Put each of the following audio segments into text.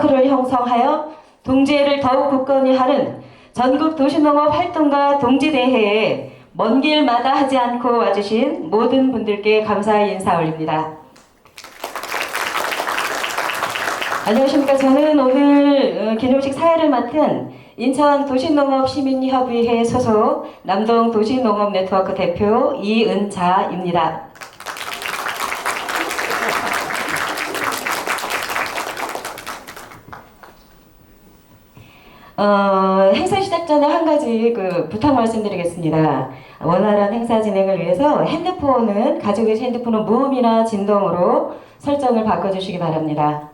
를 형성하여 동지애를 더욱 굳건히 하는 전국 도시농업 활동가 동지대회에 먼 길마다 하지 않고 와주신 모든 분들께 감사의 인사 올립니다. 안녕하십니까. 저는 오늘 기념식 사회를 맡은 인천 도시농업시민협의회 소속 남동 도시농업네트워크 대표 이은자입니다. 행사 시작 전에 한 가지 부탁 말씀드리겠습니다. 원활한 행사 진행을 위해서 가지고 계신 핸드폰은 무음이나 진동으로 설정을 바꿔주시기 바랍니다.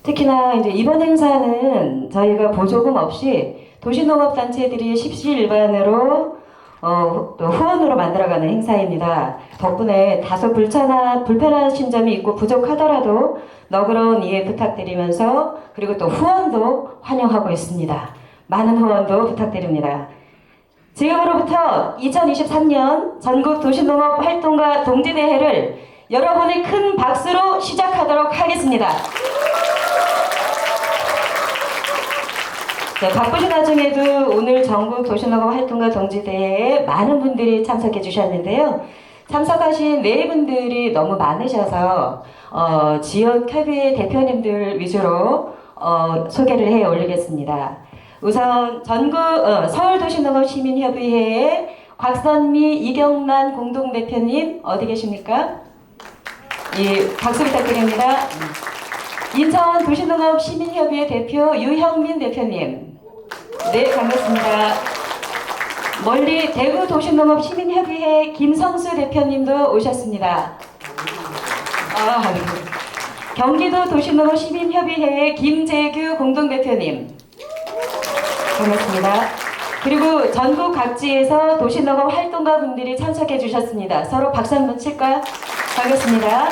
특히나 이제 이번 행사는 저희가 보조금 없이 도시농업단체들이 십시일반으로 또 후원으로 만들어가는 행사입니다. 덕분에 다소 불편하신 점이 있고 부족하더라도 너그러운 이해 부탁드리면서 그리고 또 후원도 환영하고 있습니다. 많은 후원도 부탁드립니다. 지금으로부터 2023년 전국 도시농업 활동가 동지대회를 여러분의 큰 박수로 시작하도록 하겠습니다. 네, 바쁘신 와중에도 오늘 전국 도시농업 활동가 동지대회에 많은 분들이 참석해 주셨는데요. 참석하신 네 분들이 너무 많으셔서 지역 협의회 대표님들 위주로 소개를 해 올리겠습니다. 우선 서울도시농업시민협의회의 곽선미, 이경란 공동대표님 어디 계십니까? 예, 박수 부탁드립니다. 인천 도시농업시민협의회 대표 유형민 대표님. 네, 반갑습니다. 멀리 대구 도시농업시민협의회 김성수 대표님도 오셨습니다. 경기도 도시농업시민협의회의 김재규 공동대표님. 반갑습니다. 그리고 전국 각지에서 도시농업 활동가 분들이 참석해 주셨습니다. 서로 박수 한번 칠까요? 반갑습니다.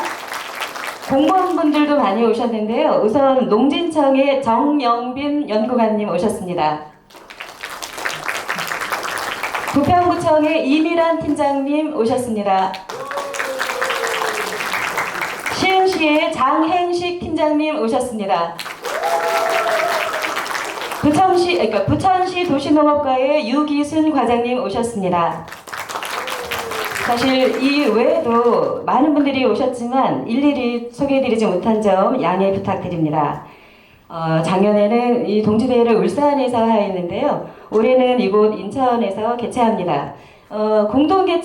공무원분들도 많이 오셨는데요. 우선 농진청의 정영빈 연구관님 오셨습니다. 부평구청의 이미란 팀장님 오셨습니다. 시흥시의 장행식 팀장님 오셨습니다. 부천시 도시농업과의 유기순 과장님 오셨습니다. 사실 이 외에도 많은 분들이 오셨지만 일일이 소개해드리지 못한 점 양해 부탁드립니다. 작년에는 이 동지대회를 울산에서 하였는데요. 올해는 이곳 인천에서 개최합니다. 공동으로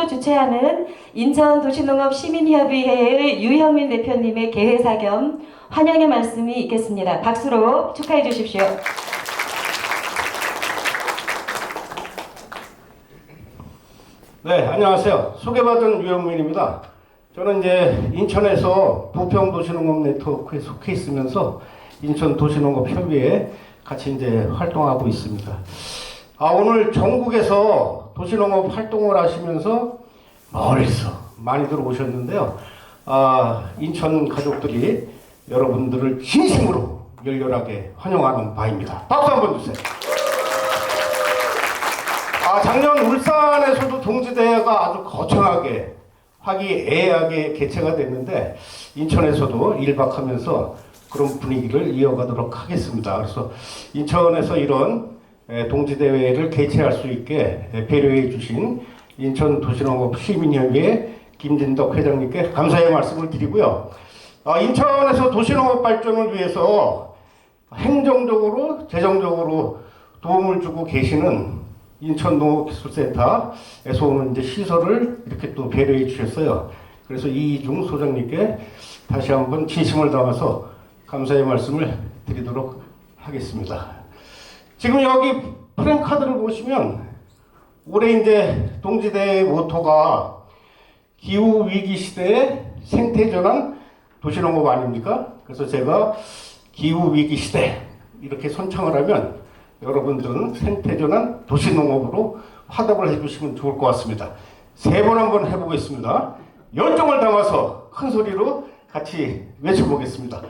주최하는 인천도시농업시민협의회의 유형민 대표님의 개회사 겸 환영의 말씀이 있겠습니다. 박수로 축하해 주십시오. 네, 안녕하세요. 소개받은 유형민입니다. 저는 이제 인천에서 부평도시농업 네트워크에 속해 있으면서 인천 도시농업협의회에 같이 이제 활동하고 있습니다. 오늘 전국에서 도시농업 활동을 하시면서 멀리서 많이들 오셨는데요. 인천 가족들이 여러분들을 진심으로 열렬하게 환영하는 바입니다. 박수 한번 주세요. 작년 울산에서도 동지대회가 아주 거창하게 화기애애하게 개최가 됐는데 인천에서도 일박하면서 그런 분위기를 이어가도록 하겠습니다. 그래서 인천에서 이런 동지대회를 개최할 수 있게 배려해 주신 인천도시농업시민협의회 김진덕 회장님께 감사의 말씀을 드리고요. 인천에서 도시농업 발전을 위해서 행정적으로 재정적으로 도움을 주고 계시는 인천농업기술센터에서 오는 이제 시설을 이렇게 또 배려해 주셨어요. 그래서 이중 소장님께 다시 한번 진심을 담아서 감사의 말씀을 드리도록 하겠습니다. 지금 여기 프랭카드를 보시면 올해 이제 동지대회 모토가 기후 위기 시대의 생태전환 도시농업 아닙니까? 그래서 제가 기후 위기 시대 이렇게 선창을 하면 여러분들은 생태전환 도시농업으로 화답을 해주시면 좋을 것 같습니다. 세 번 한번 해보겠습니다. 열정을 담아서 큰 소리로 같이 외쳐보겠습니다.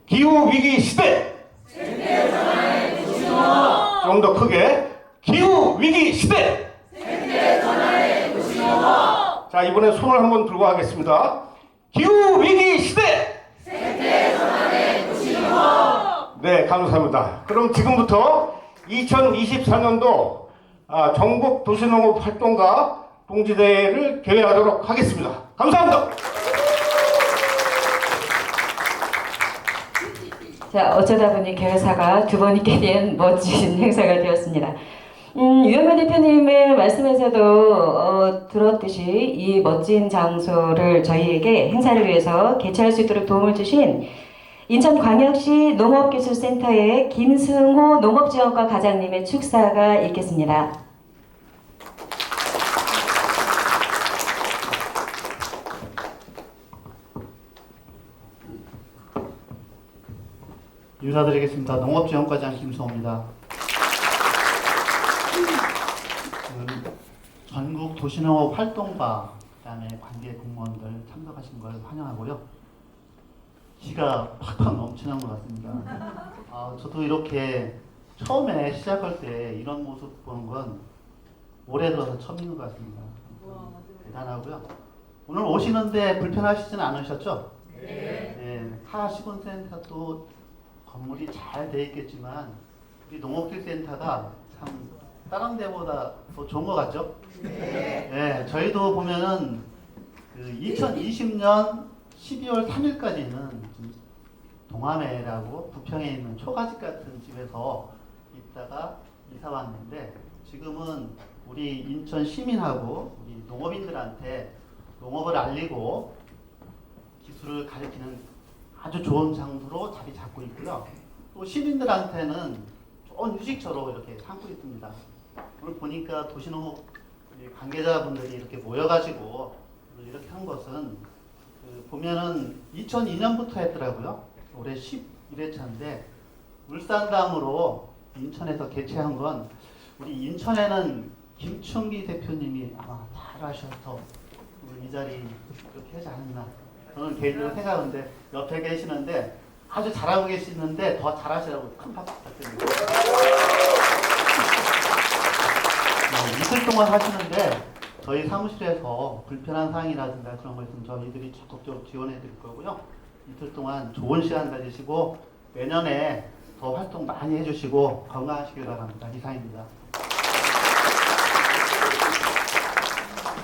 기후위기 시대! 생태전환의 도시농업! 좀 더 크게 기후위기 시대! 생태전환의 도시농업! 자, 이번에 손을 한번 들고 하겠습니다. 기후위기 시대! 네, 감사합니다. 그럼 지금부터 2024년도 전국 도시농업 활동가 동지대회를 개회하도록 하겠습니다. 감사합니다. 자, 어쩌다 보니 개회사가 두 번 있게 된 멋진 행사가 되었습니다. 유현배 대표님의 말씀에서도 들었듯이 이 멋진 장소를 저희에게 행사를 위해서 개최할 수 있도록 도움을 주신 인천광역시 농업기술센터의 김승호 농업지원과 과장님의 축사가 있겠습니다. 인사드리겠습니다. 농업지원과장 김승호입니다. 전국 도시농업 활동가 그다음에 관계 공무원들 참석하신 걸 환영하고요. 기가 팍팍 넘치는 것 같습니다. 저도 이렇게 처음에 시작할 때 이런 모습 보는 건 올해 들어서 처음인 것 같습니다. 대단하고요. 오늘 오시는데 불편하시진 않으셨죠? 네. 타 시군센터도 건물이 잘 돼 있겠지만 우리 농업기술센터가 참 다른 데보다 더 좋은 것 같죠? 네. 저희도 보면은 그 2020년 12월 3일까지는 동아매라고 부평에 있는 초가집 같은 집에서 있다가 이사 왔는데 지금은 우리 인천 시민하고 우리 농업인들한테 농업을 알리고 기술을 가르치는 아주 좋은 장소로 자리 잡고 있고요. 또 시민들한테는 좋은 휴식처로 이렇게 삼고 있습니다. 오늘 보니까 도시농업 관계자분들이 이렇게 모여가지고 이렇게 한 것은 보면은 2002년부터 했더라고요. 올해 11회차인데 울산담으로 인천에서 개최한 건 우리 인천에는 김충기 대표님이 아마 잘하셔서 이 자리 이렇게 하지 않았나 저는 개인적으로 생각하는데 옆에 계시는데 아주 잘하고 계시는데 더 잘하시라고 큰 박수 부탁드립니다. 이틀 동안 하시는데 저희 사무실에서 불편한 사항이라든가 그런 거 있으면 저희들이 적극적으로 지원해 드릴 거고요. 이틀 동안 좋은 시간 가지시고 내년에 더 활동 많이 해주시고 건강하시길 바랍니다. 이상입니다.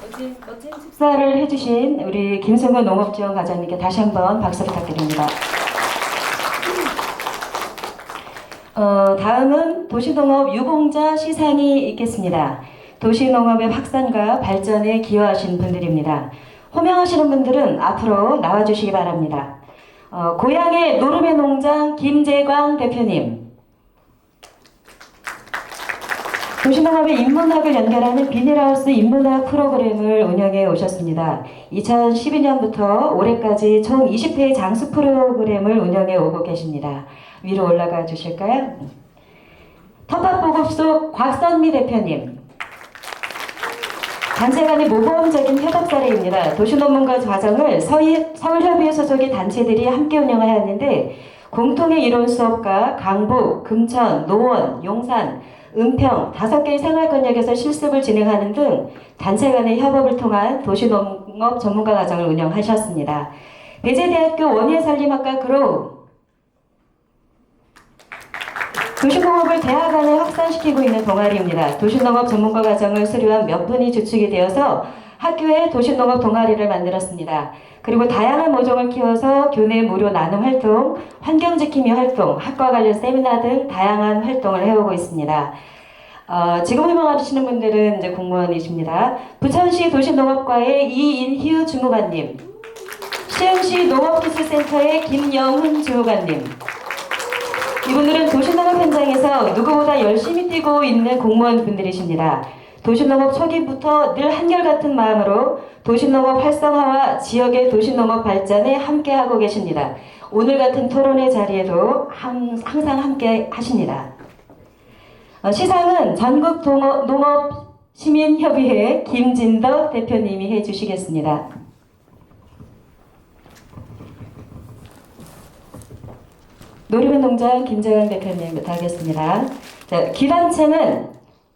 멋진 축사를 해주신 우리 김승호 농업지원 과장님께 다시 한번 박수 부탁드립니다. 다음은 도시농업 유공자 시상이 있겠습니다. 도시농업의 확산과 발전에 기여하신 분들입니다. 호명하시는 분들은 앞으로 나와주시기 바랍니다. 고향의 노름의 농장 김재광 대표님, 도시농업의 인문학을 연결하는 비닐하우스 인문학 프로그램을 운영해 오셨습니다. 2012년부터 올해까지 총 20회의 장수 프로그램을 운영해 오고 계십니다. 위로 올라가 주실까요? 텃밭보급 속 곽선미 대표님, 단체 간의 모범적인 협업 사례입니다. 도시농문과 과정을 서울협의회 소속의 단체들이 함께 운영하였는데 공통의 이론 수업과 강북, 금천, 노원, 용산, 은평 5개의 생활권역에서 실습을 진행하는 등 단체 간의 협업을 통한 도시농업 전문가 과정을 운영하셨습니다. 배재대학교 원예살림학과 그룹 도시농업을 대학 안에 확산시키고 있는 동아리입니다. 도시농업 전문가 과정을 수료한 몇 분이 주축이 되어서 학교에 도시농업 동아리를 만들었습니다. 그리고 다양한 모종을 키워서 교내 무료 나눔 활동, 환경지킴이 활동, 학과 관련 세미나 등 다양한 활동을 해오고 있습니다. 지금 활동하시는 분들은 이제 공무원이십니다. 부천시 도시농업과의 이인휴 주무관님, 시흥시 농업기술센터의 김영훈 주무관님, 이분들은 도시농업 현장에서 누구보다 열심히 뛰고 있는 공무원분들이십니다. 도시농업 초기부터 늘 한결같은 마음으로 도시농업 활성화와 지역의 도시농업 발전에 함께하고 계십니다. 오늘 같은 토론의 자리에도 항상 함께 하십니다. 시상은 전국농업시민협의회 김진덕 대표님이 해주시겠습니다. 노름의 농장 김재환 대표님부터 하겠습니다. 자, 기단체는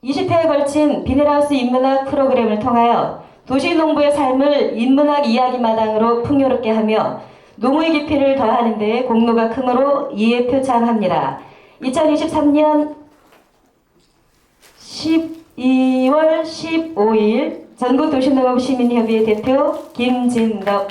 20회에 걸친 비닐하우스 인문학 프로그램을 통하여 도시농부의 삶을 인문학 이야기 마당으로 풍요롭게 하며 농의 깊이를 더하는 데 공로가 크므로 이에 표창합니다. 2023년 12월 15일 전국도시농업시민협의회 대표 김진덕.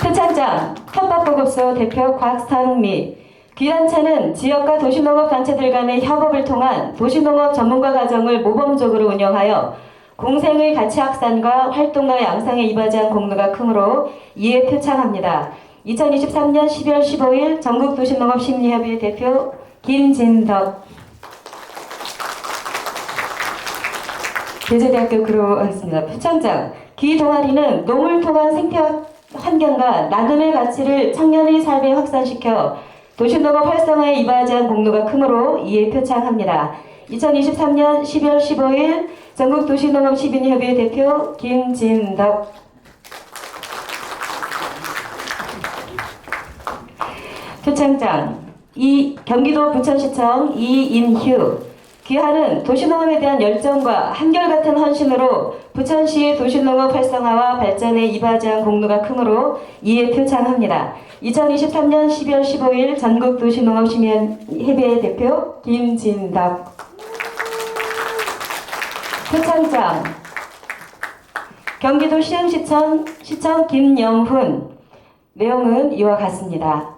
표창장 협박보급소 대표 곽상미. 귀단체는 지역과 도시농업단체들 간의 협업을 통한 도시농업 전문가 과정을 모범적으로 운영하여 공생의 가치 확산과 활동가 양성에 이바지한 공로가 크므로 이에 표창합니다. 2023년 12월 15일 전국도시농업심리협의회 대표 김진덕. 대제대학교 그로하겠습니다. 표창장 귀 동아리는 농을 통한 생태 환경과 나눔의 가치를 청년의 삶에 확산시켜 도시농업 활성화에 이바지한 공로가 크므로 이에 표창합니다. 2023년 12월 15일 전국도시농업시민협의회 대표 김진덕. 표창장 경기도 부천시청 이인휴. 귀하는 도시농업에 대한 열정과 한결같은 헌신으로 부천시의 도시농업 활성화와 발전에 이바지한 공로가 크므로 이에 표창합니다. 2023년 12월 15일 전국도시농업시민협의회 대표 김진덕. 표창장 경기도 시흥시청 김영훈. 내용은 이와 같습니다.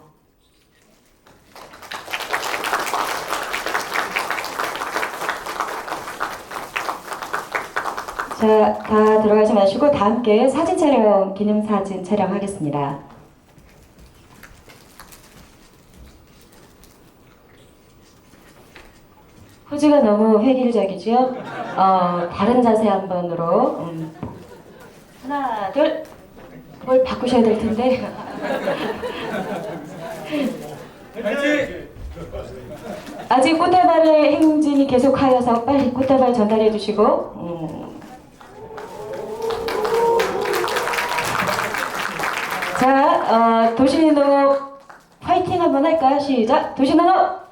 자, 다 들어가지 마시고 다 함께 사진 촬영, 기념사진 촬영하겠습니다. 포즈가 너무 획일적이죠? 다른 자세 한 번으로. 하나, 둘. 뭘 바꾸셔야 될 텐데. 아직 꽃다발의 행진이 계속하여서 빨리 꽃다발 전달해 주시고. 자, 도시농업 파이팅 한번 할까요? 시작! 도시농업!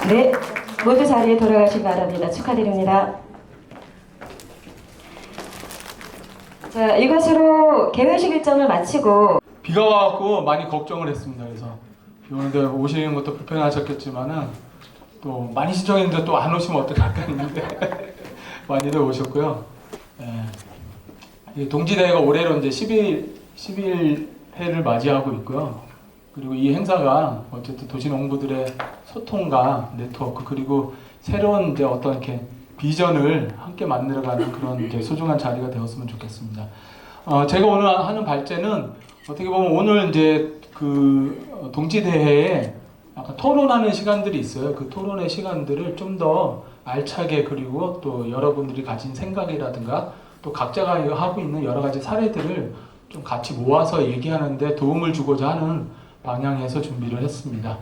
네, 모두 자리에 돌아가시기 바랍니다. 축하드립니다. 자, 이것으로 개회식 일정을 마치고 비가 와갖고 많이 걱정을 했습니다. 그래서 비 오는데 오시는 것도 불편하셨겠지만은 또 많이 신청했는데 또 안 오시면 어떡할까 했는데 많이들 오셨고요. 동지대회가 올해로 이제 11회를 맞이하고 있고요. 그리고 이 행사가 어쨌든 도시농부들의 소통과 네트워크 그리고 새로운 이제 어떤 이렇게 비전을 함께 만들어가는 그런 이제 소중한 자리가 되었으면 좋겠습니다. 제가 오늘 하는 발제는 어떻게 보면 오늘 이제 그 동지대회에 약간 토론하는 시간들이 있어요. 그 토론의 시간들을 좀 더 알차게 그리고 또 여러분들이 가진 생각이라든가 또 각자가 하고 있는 여러 가지 사례들을 좀 같이 모아서 얘기하는데 도움을 주고자 하는 방향에서 준비를 했습니다.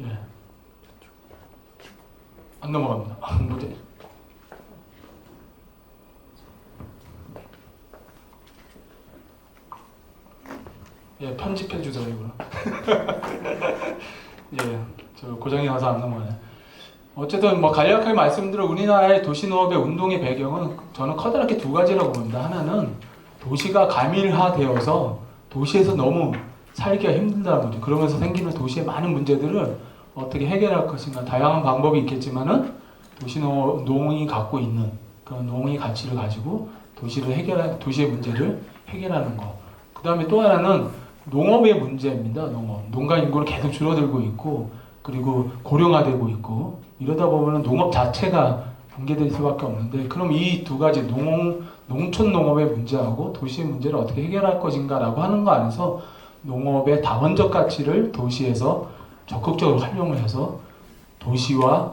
예. 안 넘어갑니다. 뭐지? 예, 편집해 주세요, 이거. 예, 저 고장이 나서 안 넘어가네. 어쨌든 뭐 간략하게 말씀드려 우리나라의 도시농업의 운동의 배경은 저는 커다랗게 두 가지라고 봅니다. 하나는 도시가 가밀화되어서 도시에서 너무 살기가 힘들다는 거죠. 그러면서 생기는 도시의 많은 문제들을 어떻게 해결할 것인가 다양한 방법이 있겠지만은 도시농이 갖고 있는 그런 농의 가치를 가지고 도시의 문제를 해결하는 거. 그 다음에 또 하나는 농업의 문제입니다. 농가 인구는 계속 줄어들고 있고 그리고 고령화되고 있고 이러다 보면 농업 자체가 붕괴될 수밖에 없는데 그럼 이 두 가지 농촌 농업의 문제하고 도시의 문제를 어떻게 해결할 것인가라고 하는 거 안에서 농업의 다원적 가치를 도시에서 적극적으로 활용을 해서 도시와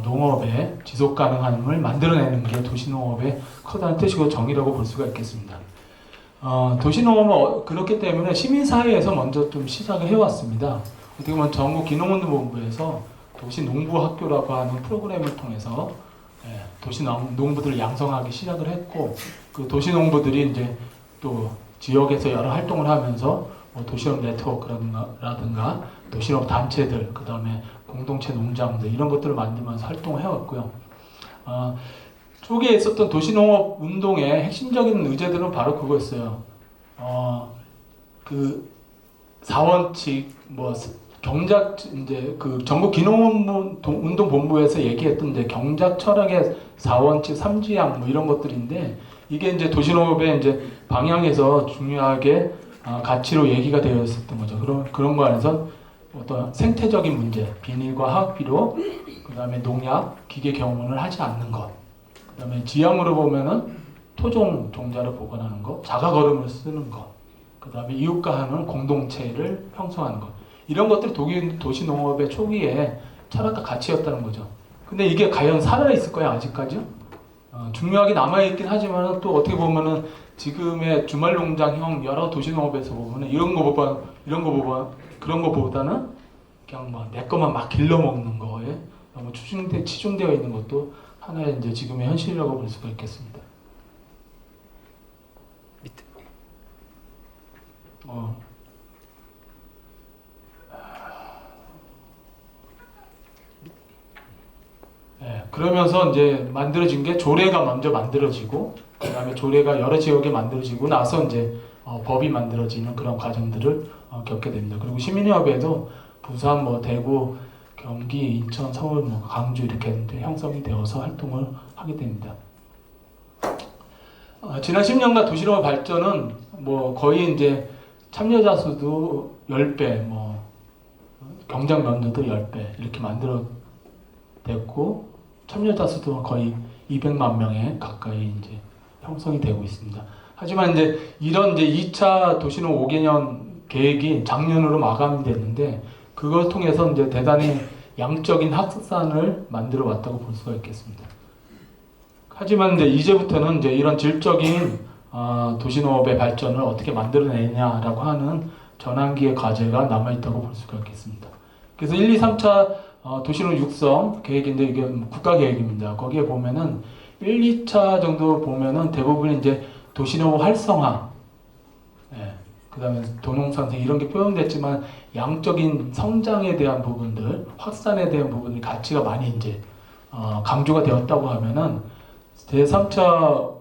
농업의 지속 가능함을 만들어내는 게 도시농업의 커다란 뜻이고 정의라고 볼 수가 있겠습니다. 도시농업은 그렇기 때문에 시민사회에서 먼저 좀 시작을 해왔습니다. 어떻게 보면 전국 기농운동본부에서 도시농부학교라고 하는 프로그램을 통해서 도시농부들을 양성하기 시작을 했고 그 도시농부들이 이제 또 지역에서 여러 활동을 하면서 도시농 네트워크라든가 도시농 단체들 그 다음에 공동체 농장들 이런 것들을 만들면서 활동을 해왔고요. 초기에 있었던 도시농업 운동의 핵심적인 의제들은 바로 그거였어요. 그 4원칙 뭐 경작 이제 그 전국 기농운동 본부에서 얘기했던 이제 경작 철학의 4원칙 3지향 뭐 이런 것들인데 이게 이제 도시농업의 이제 방향에서 중요하게 가치로 얘기가 되어 있었던 거죠. 그런 거 안에서 어떤 생태적인 문제, 비닐과 화학비료, 그다음에 농약, 기계 경운을 하지 않는 것, 그다음에 지향으로 보면은 토종 종자를 보관하는 것, 자가 거름을 쓰는 것, 그다음에 이웃과 하는 공동체를 형성하는 것. 이런 것들이 도시 농업의 초기에 철학과 가치였다는 거죠. 근데 이게 과연 살아 있을 거야 아직까지요? 중요하게 남아 있긴 하지만 또 어떻게 보면은 지금의 주말 농장형 여러 도시 농업에서 보면은 그런 거보다는 그냥 뭐 내 것만 막 길러 먹는 거에 너무 치중되어 있는 것도 하나의 이제 지금의 현실이라고 볼 수가 있겠습니다. 그러면서 이제 만들어진 게 조례가 먼저 만들어지고 그 다음에 조례가 여러 지역에 만들어지고 나서 이제 법이 만들어지는 그런 과정들을 겪게 됩니다. 그리고 시민협에도 부산, 뭐 대구, 경기, 인천, 서울, 뭐 강주 이렇게 이제 형성이 되어서 활동을 하게 됩니다. 지난 10년간 도시농업 발전은 뭐 거의 이제 참여자 수도 10배, 뭐 경작 면도도 10배 이렇게 만들어졌고 참여자 수도 거의 200만 명에 가까이 이제 형성이 되고 있습니다. 하지만 이제 이런 이제 2차 도시농업 5개년 계획이 작년으로 마감이 됐는데 그걸 통해서 이제 대단히 양적인 확산을 만들어 왔다고 볼 수가 있겠습니다. 하지만 이제부터는 이제 이런 질적인 도시농업의 발전을 어떻게 만들어내냐라고 하는 전환기의 과제가 남아있다고 볼 수가 있겠습니다. 그래서 1, 2, 3차 도시농업 육성 계획인데 이게 국가 계획입니다. 거기에 보면은 1, 2차 정도 보면은 대부분 이제 도시농업 활성화, 그 다음에 도농상생 이런 게 표현됐지만 양적인 성장에 대한 부분들, 확산에 대한 부분이 가치가 많이 이제 강조가 되었다고 하면은 제3차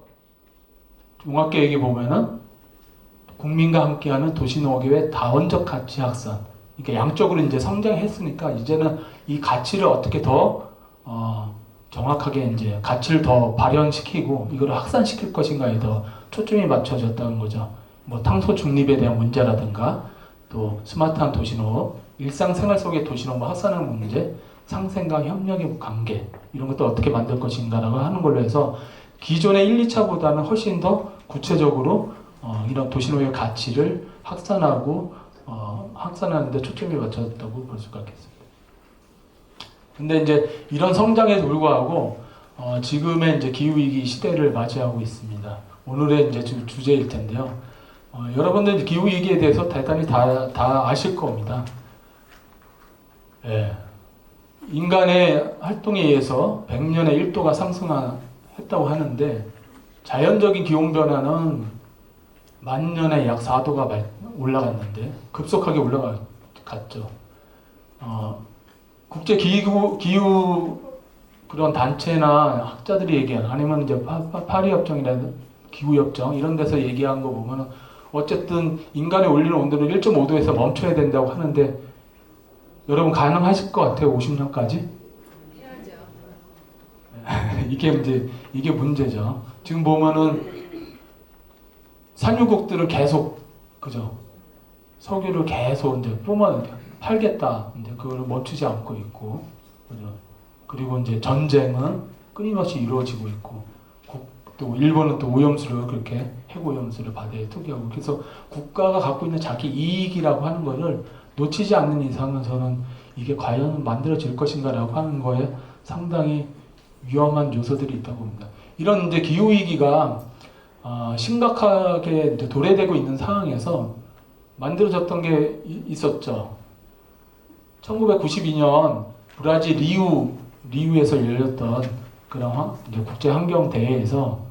종합계획에 보면은 국민과 함께하는 도시농업의 다원적 가치 확산. 그러니까 양적으로 이제 성장했으니까 이제는 이 가치를 어떻게 더 정확하게 이제 가치를 더 발현시키고 이걸 확산시킬 것인가에 더 초점이 맞춰졌다는 거죠. 뭐 탄소 중립에 대한 문제라든가 또 스마트한 도시농업, 일상생활 속의 도시농업 확산하는 문제, 상생과 협력의 관계 이런 것도 어떻게 만들 것인가라고 하는 걸로 해서 기존의 1, 2차보다는 훨씬 더 구체적으로 이런 도시농업의 가치를 확산하고 확산하는 데 초점이 맞춰졌다고 볼 수가 있겠습니다. 근데 이제 이런 성장에도 불구하고 지금의 이제 기후위기 시대를 맞이하고 있습니다. 오늘의 이제 주제일 텐데요. 여러분들 기후위기에 대해서 대단히 다 아실 겁니다. 인간의 활동에 의해서 100년에 1도가 상승했다고 하는데 자연적인 기온변화는 만 년에 약 4도가 올라갔는데 급속하게 올라갔죠. 국제 기후 그런 단체나 학자들이 얘기하는 아니면 이제 파리 협정이라든 기후 협정 이런 데서 얘기한 거 보면 어쨌든 인간의 올리는 온도는 1.5도에서 멈춰야 된다고 하는데 여러분 가능하실 것 같아요? 50년까지? 해야죠. 이게 문제죠. 지금 보면은 산유국들은 계속 그죠? 석유를 계속 이제 팔겠다. 이제 그걸 멈추지 않고 있고, 그죠? 그리고 이제 전쟁은 끊임없이 이루어지고 있고, 또 일본은 또 오염수를 그렇게 핵오염수를 바다에 투기하고, 그래서 국가가 갖고 있는 자기 이익이라고 하는 거를 놓치지 않는 이상은 저는 이게 과연 만들어질 것인가라고 하는 거에 상당히 위험한 요소들이 있다고 봅니다. 이런 이제 기후 위기가 심각하게 이제 도래되고 있는 상황에서 만들어졌던 게 있었죠. 1992년 브라질 리우에서 열렸던 그런 이제 국제 환경 대회에서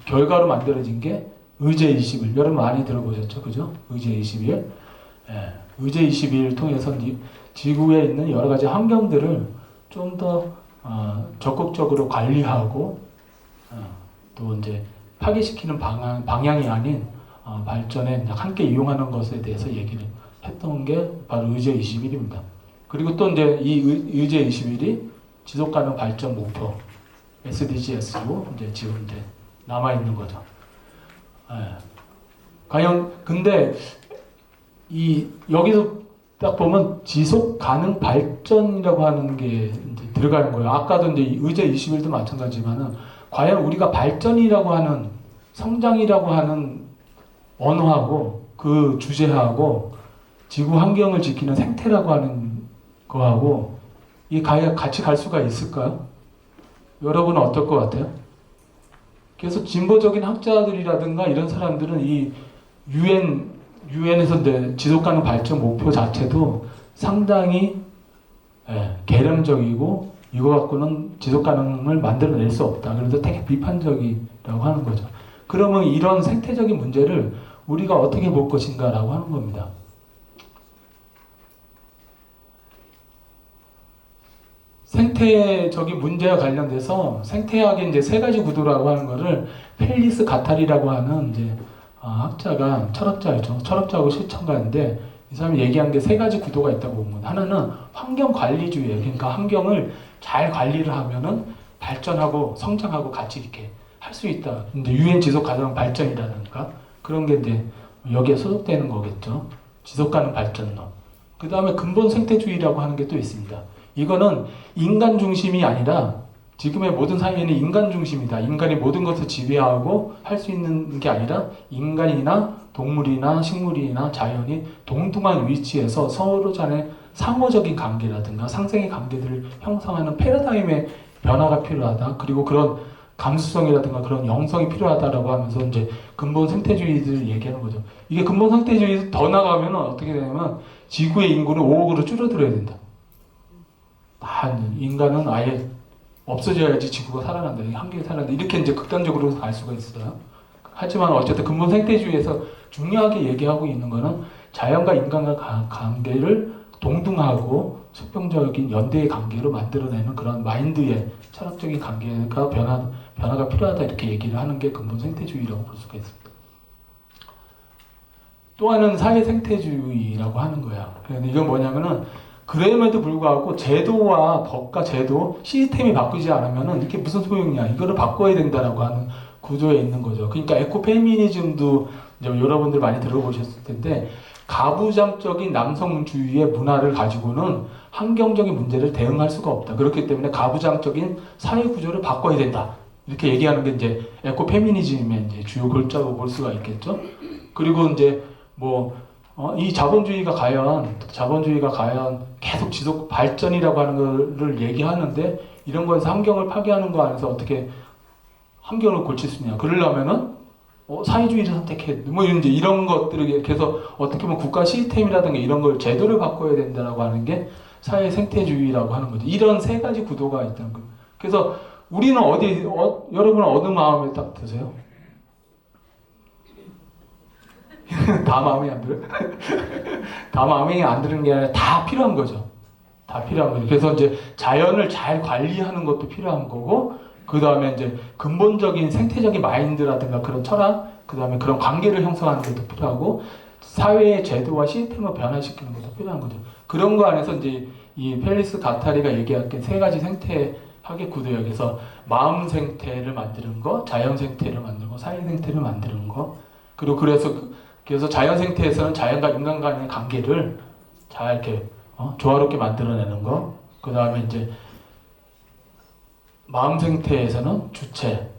결과로 만들어진 게 의제 20일. 여러분 많이 들어보셨죠, 그죠? 의제 20일. 의제 22를 통해서 지구에 있는 여러 가지 환경들을 좀 더 적극적으로 관리하고 또 이제 파괴시키는 방향이 아닌 발전에 함께 이용하는 것에 대해서 얘기를 했던 게 바로 의제 21입니다. 그리고 또 이제 이 의제 21이 지속가능 발전 목표 SDGs로 이제 지금 이제 남아 있는 거죠. 과연 근데 여기서 딱 보면 지속 가능 발전이라고 하는 게 이제 들어가는 거예요. 아까도 이제 의제 21도 마찬가지지만은 과연 우리가 발전이라고 하는 성장이라고 하는 언어하고 그 주제하고 지구 환경을 지키는 생태라고 하는 거하고 이 같이 갈 수가 있을까요? 여러분은 어떨 것 같아요? 그래서 진보적인 학자들이라든가 이런 사람들은 이 유엔에서 지속가능 발전 목표 자체도 상당히 개량적이고 이거 갖고는 지속가능을 만들어낼 수 없다. 그래서 되게 비판적이라고 하는 거죠. 그러면 이런 생태적인 문제를 우리가 어떻게 볼 것인가라고 하는 겁니다. 생태적인 문제와 관련돼서 생태학의 이제 세 가지 구도라고 하는 거를 펠리스 가탈이라고 하는 이제 학자가 철학자이죠. 철학자하고 실천가인데 이 사람이 얘기한 게 세 가지 구도가 있다고 봅니다. 하나는 환경 관리주의예요. 그러니까 환경을 잘 관리를 하면은 발전하고 성장하고 같이 이렇게 할 수 있다. 이제 유엔 지속 가능 발전이라든가 그런 게 이제 여기에 소속되는 거겠죠. 지속 가능 발전론. 그 다음에 근본 생태주의라고 하는 게 또 있습니다. 이거는 인간 중심이 아니라 지금의 모든 사회는 인간 중심이다. 인간이 모든 것을 지배하고 할 수 있는 게 아니라 인간이나 동물이나 식물이나 자연이 동등한 위치에서 서로 간의 상호적인 관계라든가 상생의 관계들을 형성하는 패러다임의 변화가 필요하다. 그리고 그런 감수성이라든가 그런 영성이 필요하다라고 하면서 이제 근본 생태주의를 얘기하는 거죠. 이게 근본 생태주의 더 나가면 어떻게 되냐면 지구의 인구는 5억으로 줄어들어야 된다. 인간은 아예 없어져야지 지구가 살아난다. 한계에 살아난다. 이렇게 이제 극단적으로 갈 수가 있어요. 하지만 어쨌든 근본 생태주의에서 중요하게 얘기하고 있는 거는 자연과 인간과 관계를 동등하고 수평적인 연대의 관계로 만들어내는 그런 마인드의 철학적인 관계가 변화가 필요하다 이렇게 얘기를 하는 게 근본 생태주의라고 볼 수가 있습니다. 또 하나는 사회 생태주의라고 하는 거야. 그런데 이건 뭐냐면은 그럼에도 불구하고 제도와 법과 제도 시스템이 바꾸지 않으면은 이게 무슨 소용이야? 이거를 바꿔야 된다라고 하는 구조에 있는 거죠. 그러니까 에코페미니즘도 이제 여러분들 많이 들어보셨을 텐데 가부장적인 남성주의의 문화를 가지고는 환경적인 문제를 대응할 수가 없다. 그렇기 때문에 가부장적인 사회 구조를 바꿔야 된다. 이렇게 얘기하는 게 이제 에코페미니즘의 이제 주요 골자로 볼 수가 있겠죠. 그리고 이제 이 자본주의가 과연 계속 지속 발전이라고 하는 거를 얘기하는데 이런 거에서 환경을 파괴하는 거 안에서 어떻게 환경을 고칠 수 있냐? 그러려면은 사회주의를 선택해. 이제 이런 것들을 계속 어떻게 보면 국가 시스템이라든가 이런 걸 제도를 바꿔야 된다라고 하는 게 사회 생태주의라고 하는 거죠. 이런 세 가지 구도가 있다는 거예요. 그래서 우리는 여러분은 어느 마음에 딱 드세요? 다 마음에 안 들어요? 다 마음에 안 드는 게 아니라 다 필요한 거죠. 다 필요한 거죠. 그래서 이제 자연을 잘 관리하는 것도 필요한 거고, 그 다음에 이제 근본적인 생태적인 마인드라든가 그런 철학, 그 다음에 그런 관계를 형성하는 것도 필요하고, 사회의 제도와 시스템을 변화시키는 것도 필요한 거죠. 그런 거 안에서 이제 이 펠리스 가타리가 얘기한 게 세 가지 생태학의 구도예요. 그래서 마음 생태를 만드는 거, 자연 생태를 만드는 거, 사회 생태를 만드는 거, 그리고 그래서 자연 생태에서는 자연과 인간 간의 관계를 잘 이렇게 조화롭게 만들어내는 거. 그 다음에 이제 마음 생태에서는 주체,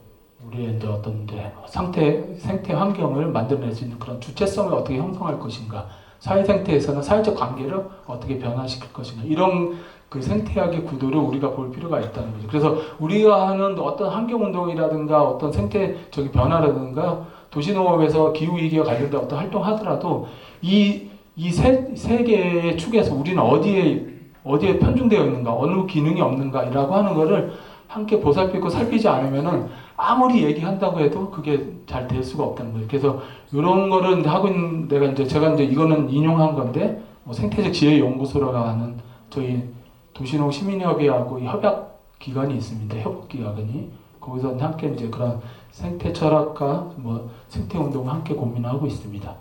우리의 이제 어떤 이제 생태 환경을 만들어낼 수 있는 그런 주체성을 어떻게 형성할 것인가. 사회 생태에서는 사회적 관계를 어떻게 변화시킬 것인가. 이런 그 생태학의 구도를 우리가 볼 필요가 있다는 거죠. 그래서 우리가 하는 어떤 환경운동이라든가 어떤 생태적인 변화라든가 도시농업에서 기후위기와 관련된 어떤 활동하더라도 이 세 개의 축에서 우리는 어디에 편중되어 있는가, 어느 기능이 없는가라고 하는 거를 함께 보살피고 살피지 않으면은 아무리 얘기한다고 해도 그게 잘 될 수가 없다는 거예요. 그래서 이런 거를 하고 있는 데가 이제 제가 이제 이거는 인용한 건데 뭐 생태적 지혜 연구소라고 하는 저희 도시농 시민협의하고 협약 기관이 있습니다. 협업 기관이 거기서 함께 이제 그런 생태 철학과 뭐 생태 운동을 함께 고민하고 있습니다.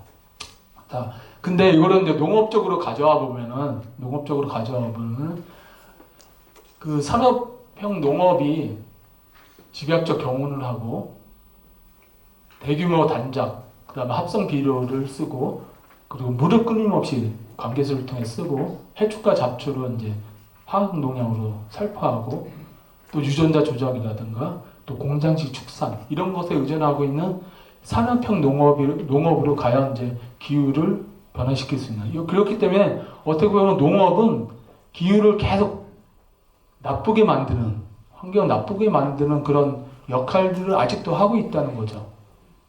자, 근데 이거를 이제 농업적으로 가져와 보면은 그 산업형 농업이 집약적 경운을 하고 대규모 단작, 그다음에 합성 비료를 쓰고 그리고 물을 끊임없이 관계수를 통해 쓰고 해충과 잡초를 이제 화학 농약으로 살포하고 또 유전자 조작이라든가 또 공장식 축산 이런 것에 의존하고 있는 산업형 농업으로 과연 이제 기후를 변화시킬 수 있는. 그렇기 때문에 어떻게 보면 농업은 기후를 계속 나쁘게 만드는, 환경을 나쁘게 만드는 그런 역할들을 아직도 하고 있다는 거죠.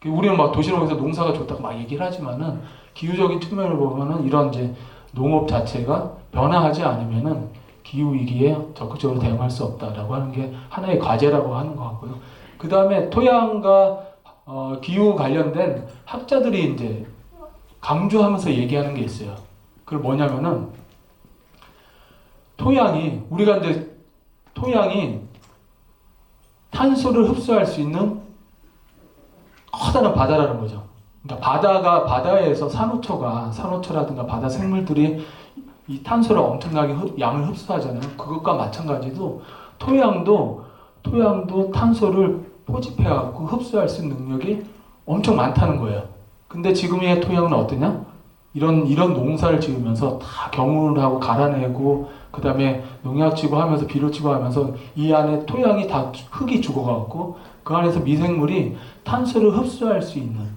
우리는 막 도시농에서 농사가 좋다고 막 얘기를 하지만은 기후적인 측면을 보면은 이런 이제 농업 자체가 변화하지 않으면은 기후 위기에 적극적으로 대응할 수 없다라고 하는 게 하나의 과제라고 하는 것 같고요. 그 다음에 토양과 기후 관련된 학자들이 이제 강조하면서 얘기하는 게 있어요. 그게 뭐냐면은 우리가 이제 토양이 탄소를 흡수할 수 있는 커다란 바다라는 거죠. 그러니까 바다에서 산호초라든가 바다 생물들이 이 탄소를 엄청나게 양을 흡수하잖아요. 그것과 마찬가지로 토양도 탄소를 포집해갖고 흡수할 수 있는 능력이 엄청 많다는 거예요. 근데 지금의 토양은 어떠냐? 이런 농사를 지으면서 다 경운을 하고 갈아내고 그 다음에 농약 치고 하면서 비료 치고 하면서 이 안에 토양이 다 흙이 죽어갖고 그 안에서 미생물이 탄소를 흡수할 수 있는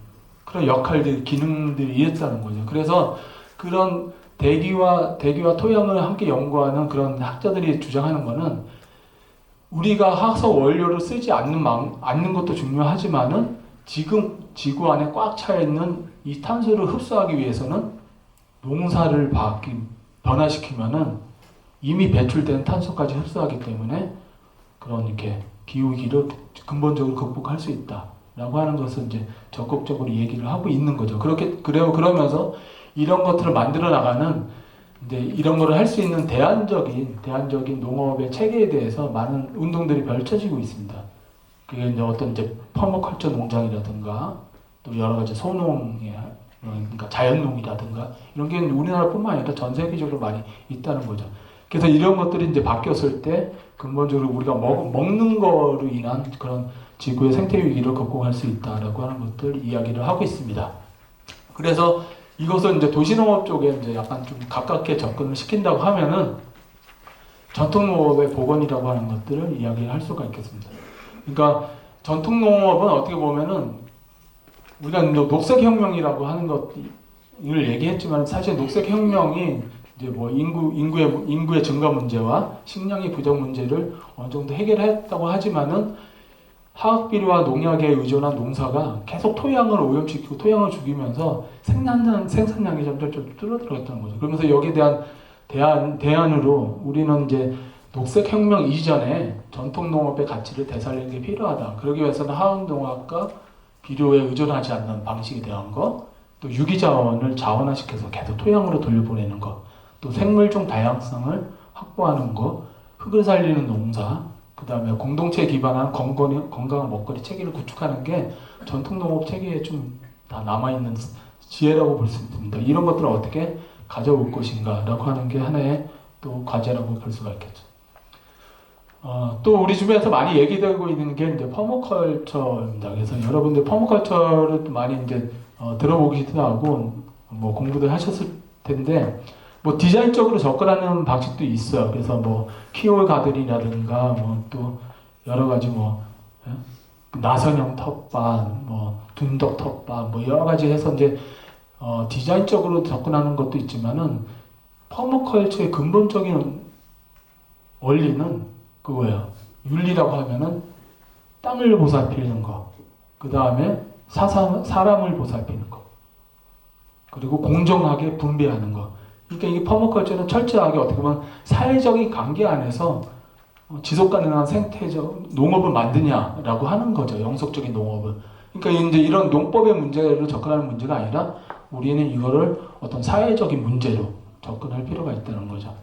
그런 기능들이 있다는 거죠. 그래서 그런 대기와 토양을 함께 연구하는 그런 학자들이 주장하는 거는 우리가 화석 원료를 쓰지 않는 것도 중요하지만은 지금 지구 안에 꽉 차 있는 이 탄소를 흡수하기 위해서는 농사를 변화시키면은 이미 배출된 탄소까지 흡수하기 때문에 그런 이렇게 기후위기를 근본적으로 극복할 수 있다라고 하는 것을 이제 적극적으로 얘기를 하고 있는 거죠. 그러면서 이런 것들을 만들어 나가는 이제 이런 거를 할 수 있는 대안적인 농업의 체계에 대해서 많은 운동들이 펼쳐지고 있습니다. 그게 이제 어떤 이제 퍼머컬처 농장이라든가 또 여러 가지 그러니까 자연농이라든가 이런 게 우리나라뿐만 아니라 전 세계적으로 많이 있다는 거죠. 그래서 이런 것들이 이제 바뀌었을 때 근본적으로 우리가 먹는 거로 인한 그런 지구의 생태 위기를 극복할 수 있다라고 하는 것들 이야기를 하고 있습니다. 그래서 이것은 이제 도시농업 쪽에 이제 약간 좀 가깝게 접근을 시킨다고 하면은 전통농업의 복원이라고 하는 것들을 이야기를 할 수가 있겠습니다. 그러니까 전통농업은 어떻게 보면은 우리가 녹색혁명이라고 하는 것을 얘기했지만 사실 녹색혁명이 이제 뭐 인구의 증가 문제와 식량의 부족 문제를 어느 정도 해결했다고 하지만은 화학비료와 농약에 의존한 농사가 계속 토양을 오염시키고 토양을 죽이면서 생산량이 점점 줄어들었다는 거죠. 그러면서 여기에 대한 대안으로 우리는 이제 녹색혁명 이전에 전통농업의 가치를 되살리는 게 필요하다. 그러기 위해서는 화학농약과 비료에 의존하지 않는 방식에 대한 거, 또 유기자원을 자원화시켜서 계속 토양으로 돌려보내는 거, 또 생물종 다양성을 확보하는 거, 흙을 살리는 농사, 그 다음에 공동체에 기반한 건강한 먹거리 체계를 구축하는 게 전통농업 체계에 좀 다 남아있는 지혜라고 볼 수 있습니다. 이런 것들을 어떻게 가져올 것인가라고 하는 게 하나의 또 과제라고 볼 수가 있겠죠. 또 우리 주변에서 많이 얘기되고 있는 게 이제 퍼머컬처입니다. 그래서 여러분들 퍼머컬처를 많이 이제 들어보기도 하고 뭐 공부도 하셨을 텐데 뭐 디자인적으로 접근하는 방식도 있어요. 그래서 뭐 키올 가들이라든가 뭐 또 여러 가지 뭐 나선형 텃밭, 뭐 둔덕 텃밭, 뭐 여러 가지 해서 이제 디자인적으로 접근하는 것도 있지만은 퍼머컬처의 근본적인 원리는 그거예요. 윤리라고 하면은 땅을 보살피는 거, 그 다음에 사람을 보살피는 거, 그리고 공정하게 분배하는 거. 그러니까 이 퍼머컬처는 철저하게 어떻게 보면 사회적인 관계 안에서 지속 가능한 생태적 농업을 만드냐라고 하는 거죠. 영속적인 농업을. 그러니까 이제 이런 농법의 문제로 접근하는 문제가 아니라 우리는 이거를 어떤 사회적인 문제로 접근할 필요가 있다는 거죠.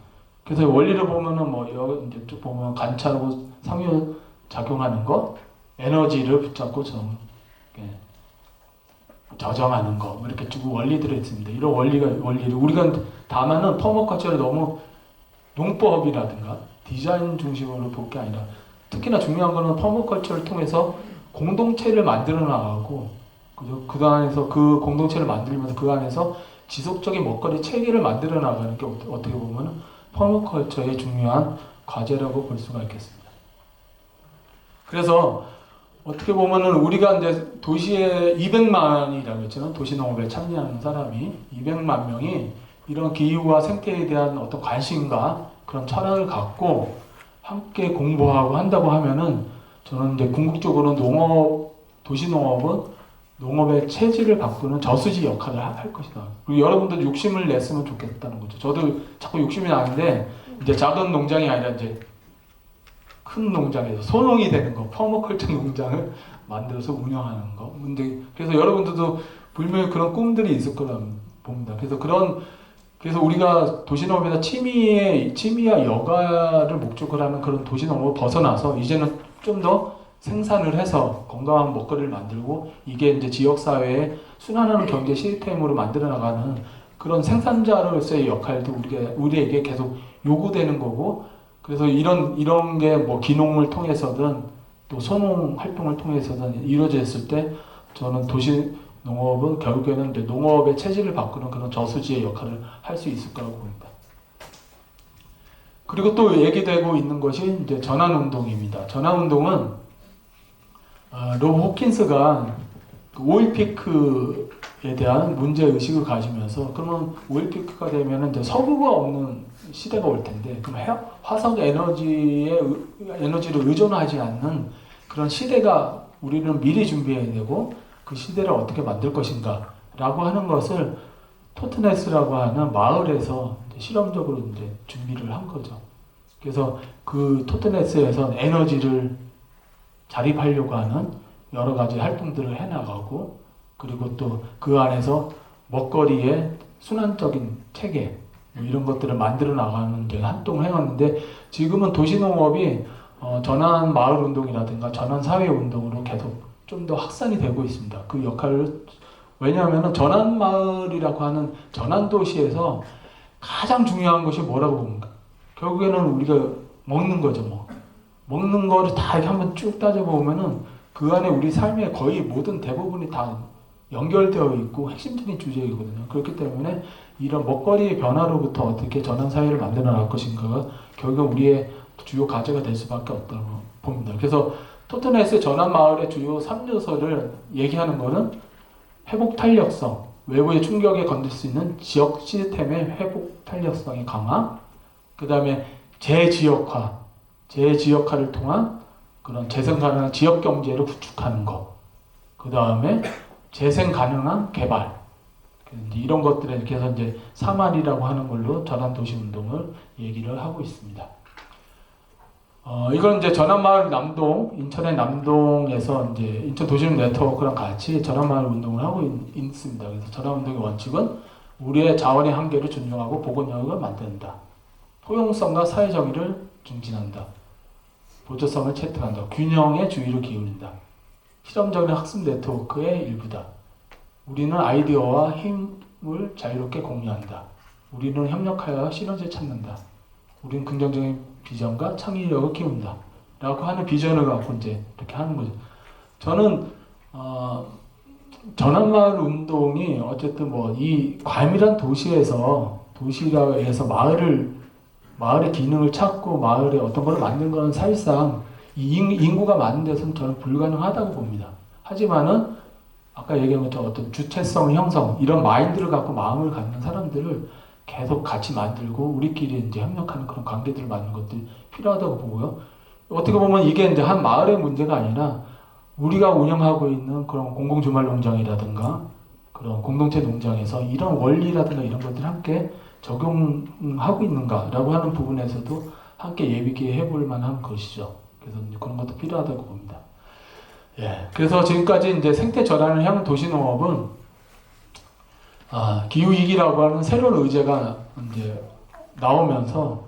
그래서 원리를 보면은 뭐 여기 이제 쭉 보면 관찰하고 상호 작용하는 것, 에너지를 붙잡고 저정하는 거, 뭐 이렇게 쭉 원리들이 있습니다. 이런 원리를 우리가 다만은 퍼머커처를 너무 농법이라든가 디자인 중심으로 볼 게 아니라 특히나 중요한 거는 퍼머컬처를 통해서 공동체를 만들어 나가고 그 안에서 그 공동체를 만들면서 그 안에서 지속적인 먹거리 체계를 만들어 나가는 게 어떻게 보면 퍼머컬처의 중요한 과제라고 볼 수가 있겠습니다. 그래서 어떻게 보면은 우리가 이제 도시에 200만이라고 했잖아요. 도시농업에 참여하는 사람이 200만 명이 이런 기후와 생태에 대한 어떤 관심과 그런 철학을 갖고 함께 공부하고 한다고 하면은 저는 이제 궁극적으로 도시농업은 농업의 체질을 바꾸는 저수지 역할을 할 것이다. 그리고 여러분들 욕심을 냈으면 좋겠다는 거죠. 저도 자꾸 욕심이 나는데 이제 작은 농장이 아니라 이제 큰 농장에서 소농이 되는 거, 퍼머컬처 농장을 만들어서 운영하는 거. 근데 그래서 여러분들도 분명히 그런 꿈들이 있을 거라 봅니다. 그래서 우리가 도시농업에서 취미와 여가를 목적으로 하는 그런 도시농업을 벗어나서 이제는 좀 더 생산을 해서 건강한 먹거리를 만들고 이게 이제 지역사회에 순환하는 경제 시스템으로 만들어 나가는 그런 생산자로서의 역할도 우리에게 계속 요구되는 거고 그래서 이런 게 뭐 기농을 통해서든 또 소농 활동을 통해서든 이루어졌을 때 저는 도시 농업은 결국에는 이제 농업의 체질을 바꾸는 그런 저수지의 역할을 할 수 있을 거라고 봅니다. 그리고 또 얘기되고 있는 것이 이제 전환운동입니다. 전환운동은 로브 호킨스가 오일피크에 대한 문제 의식을 가지면서 그러면 오일피크가 되면 이제 석유가 없는 시대가 올 텐데 그럼 화석 에너지를 의존하지 않는 그런 시대가 우리는 미리 준비해야 되고 그 시대를 어떻게 만들 것인가 라고 하는 것을 토트네스라고 하는 마을에서 실험적으로 이제 준비를 한 거죠. 그래서 그 토트네스에서 에너지를 자립하려고 하는 여러 가지 활동들을 해나가고 그리고 또 그 안에서 먹거리의 순환적인 체계 뭐 이런 것들을 만들어 나가는 데 활동을 해왔는데 지금은 도시농업이 전환 마을 운동이라든가 전환 사회 운동으로 계속 좀 더 확산이 되고 있습니다. 그 역할을 왜냐하면 전환 마을이라고 하는 전환 도시에서 가장 중요한 것이 뭐라고 봅니까? 결국에는 우리가 먹는 거죠, 뭐. 먹는 거를 다 이렇게 한번 쭉 따져보면은 그 안에 우리 삶의 거의 모든 대부분이 다 연결되어 있고 핵심적인 주제이거든요. 그렇기 때문에 이런 먹거리의 변화로부터 어떻게 전환 사회를 만들어 나갈 것인가가 결국 우리의 주요 과제가 될 수밖에 없다고 봅니다. 그래서 토트네스 전환 마을의 주요 3요소를 얘기하는 것은 회복 탄력성, 외부의 충격에 건들 수 있는 지역 시스템의 회복 탄력성의 강화, 그 다음에 재지역화를 통한 그런 재생 가능한 지역 경제를 구축하는 것, 그 다음에 재생 가능한 개발, 이런 것들에 이렇게 해서 이제 3R이라고 하는 걸로 전환 도시 운동을 얘기를 하고 있습니다. 이건 이제 전환마을 남동, 인천의 남동에서 이제 인천 도시농 네트워크랑 같이 전환마을 운동을 하고 있습니다. 그래서 전환운동의 원칙은 우리의 자원의 한계를 존중하고 보건 영역을 만든다. 포용성과 사회정의를 증진한다. 보조성을 채택한다. 균형의 주의를 기울인다. 실험적인 학습 네트워크의 일부다. 우리는 아이디어와 힘을 자유롭게 공유한다. 우리는 협력하여 시너지를 찾는다. 우리는 긍정적인 비전과 창의력을 키운다. 라고 하는 비전을 갖고 이제 이렇게 하는 거죠. 저는, 전환마을 운동이 어쨌든 뭐 이 과밀한 도시에서 마을의 기능을 찾고 마을에 어떤 걸 만든 건 사실상 이 인구가 많은 데서는 저는 불가능하다고 봅니다. 하지만은 아까 얘기한 것처럼 어떤 주체성 형성 이런 마인드를 갖고 마음을 갖는 사람들을 계속 같이 만들고 우리끼리 이제 협력하는 그런 관계들을 만드는 것들이 필요하다고 보고요. 어떻게 보면 이게 이제 한 마을의 문제가 아니라 우리가 운영하고 있는 그런 공공주말농장이라든가 그런 공동체 농장에서 이런 원리라든가 이런 것들을 함께 적용하고 있는가라고 하는 부분에서도 함께 예비해 볼 만한 것이죠. 그래서 이제 그런 것도 필요하다고 봅니다. 예. 그래서 지금까지 이제 생태 전환을 향한 도시농업은 기후위기라고 하는 새로운 의제가 이제 나오면서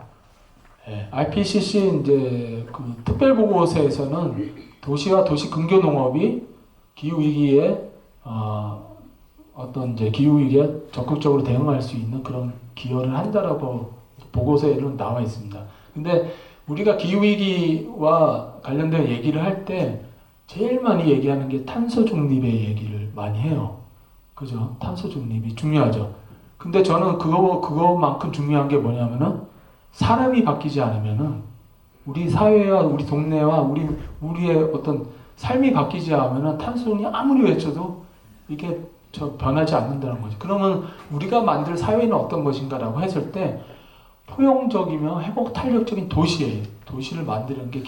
IPCC 이제 그 특별보고서에서는 도시와 도시 근교 농업이 기후위기에 어떤 이제 기후위기에 적극적으로 대응할 수 있는 그런 기여를 한다라고 보고서에는 나와 있습니다. 근데 우리가 기후위기와 관련된 얘기를 할 때 제일 많이 얘기하는 게 탄소 중립의 얘기를 많이 해요. 그죠? 탄소 중립이 중요하죠. 근데 저는 그거만큼 중요한 게 뭐냐면은 사람이 바뀌지 않으면은 우리 사회와 우리 동네와 우리의 어떤 삶이 바뀌지 않으면은 탄소중립 아무리 외쳐도 이게 변하지 않는다는 거죠. 그러면 우리가 만들 사회는 어떤 것인가라고 했을 때 포용적이며 회복 탄력적인 도시예요. 도시를 만드는 게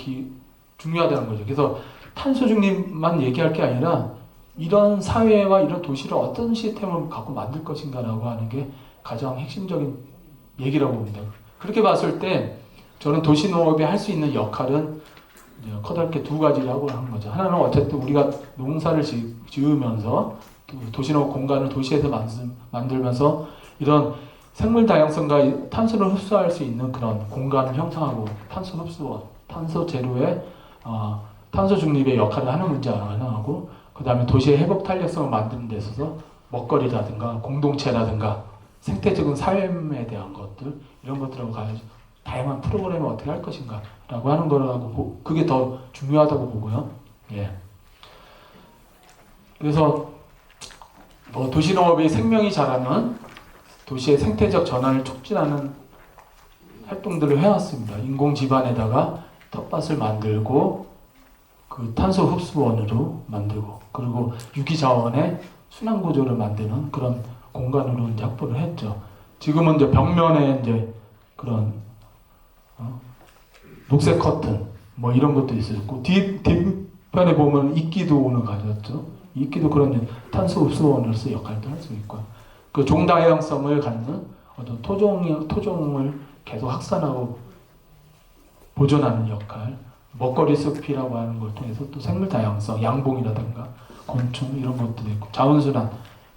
중요하다는 거죠. 그래서 탄소 중립만 얘기할 게 아니라 이런 사회와 이런 도시를 어떤 시스템을 갖고 만들 것인가라고 하는 게 가장 핵심적인 얘기라고 봅니다. 그렇게 봤을 때 저는 도시농업이 할 수 있는 역할은 커다랗게 두 가지라고 하는 거죠. 하나는 어쨌든 우리가 농사를 지으면서 도시농업 공간을 도시에서 만들면서 이런 생물 다양성과 탄소를 흡수할 수 있는 그런 공간을 형성하고 탄소 흡수원, 탄소 제로의 탄소 중립의 역할을 하는 문제 하나하고 그 다음에 도시의 회복 탄력성을 만드는 데 있어서 먹거리라든가 공동체라든가 생태적인 삶에 대한 것들 이런 것들하고 다양한 프로그램을 어떻게 할 것인가 라고 하는 거라고 그게 더 중요하다고 보고요. 예. 그래서 도시농업이 생명이 자라는 도시의 생태적 전환을 촉진하는 활동들을 해왔습니다. 인공 지반에다가 텃밭을 만들고 그 탄소 흡수원으로 만들고 그리고 유기자원의 순환 구조를 만드는 그런 공간으로 이제 확보를 했죠. 지금은 이제 벽면에 이제 그런 녹색 커튼 뭐 이런 것도 있었고 뒤편에 보면 이끼도 가졌죠. 이끼도 그런 탄소 흡수원으로서 역할도 할 수 있고 그 종다양성을 갖는 어떤 토종을 계속 확산하고 보존하는 역할 먹거리 숲이라고 하는 걸 통해서 또 생물 다양성, 양봉이라든가 곤충 이런 것도 있고 자원순환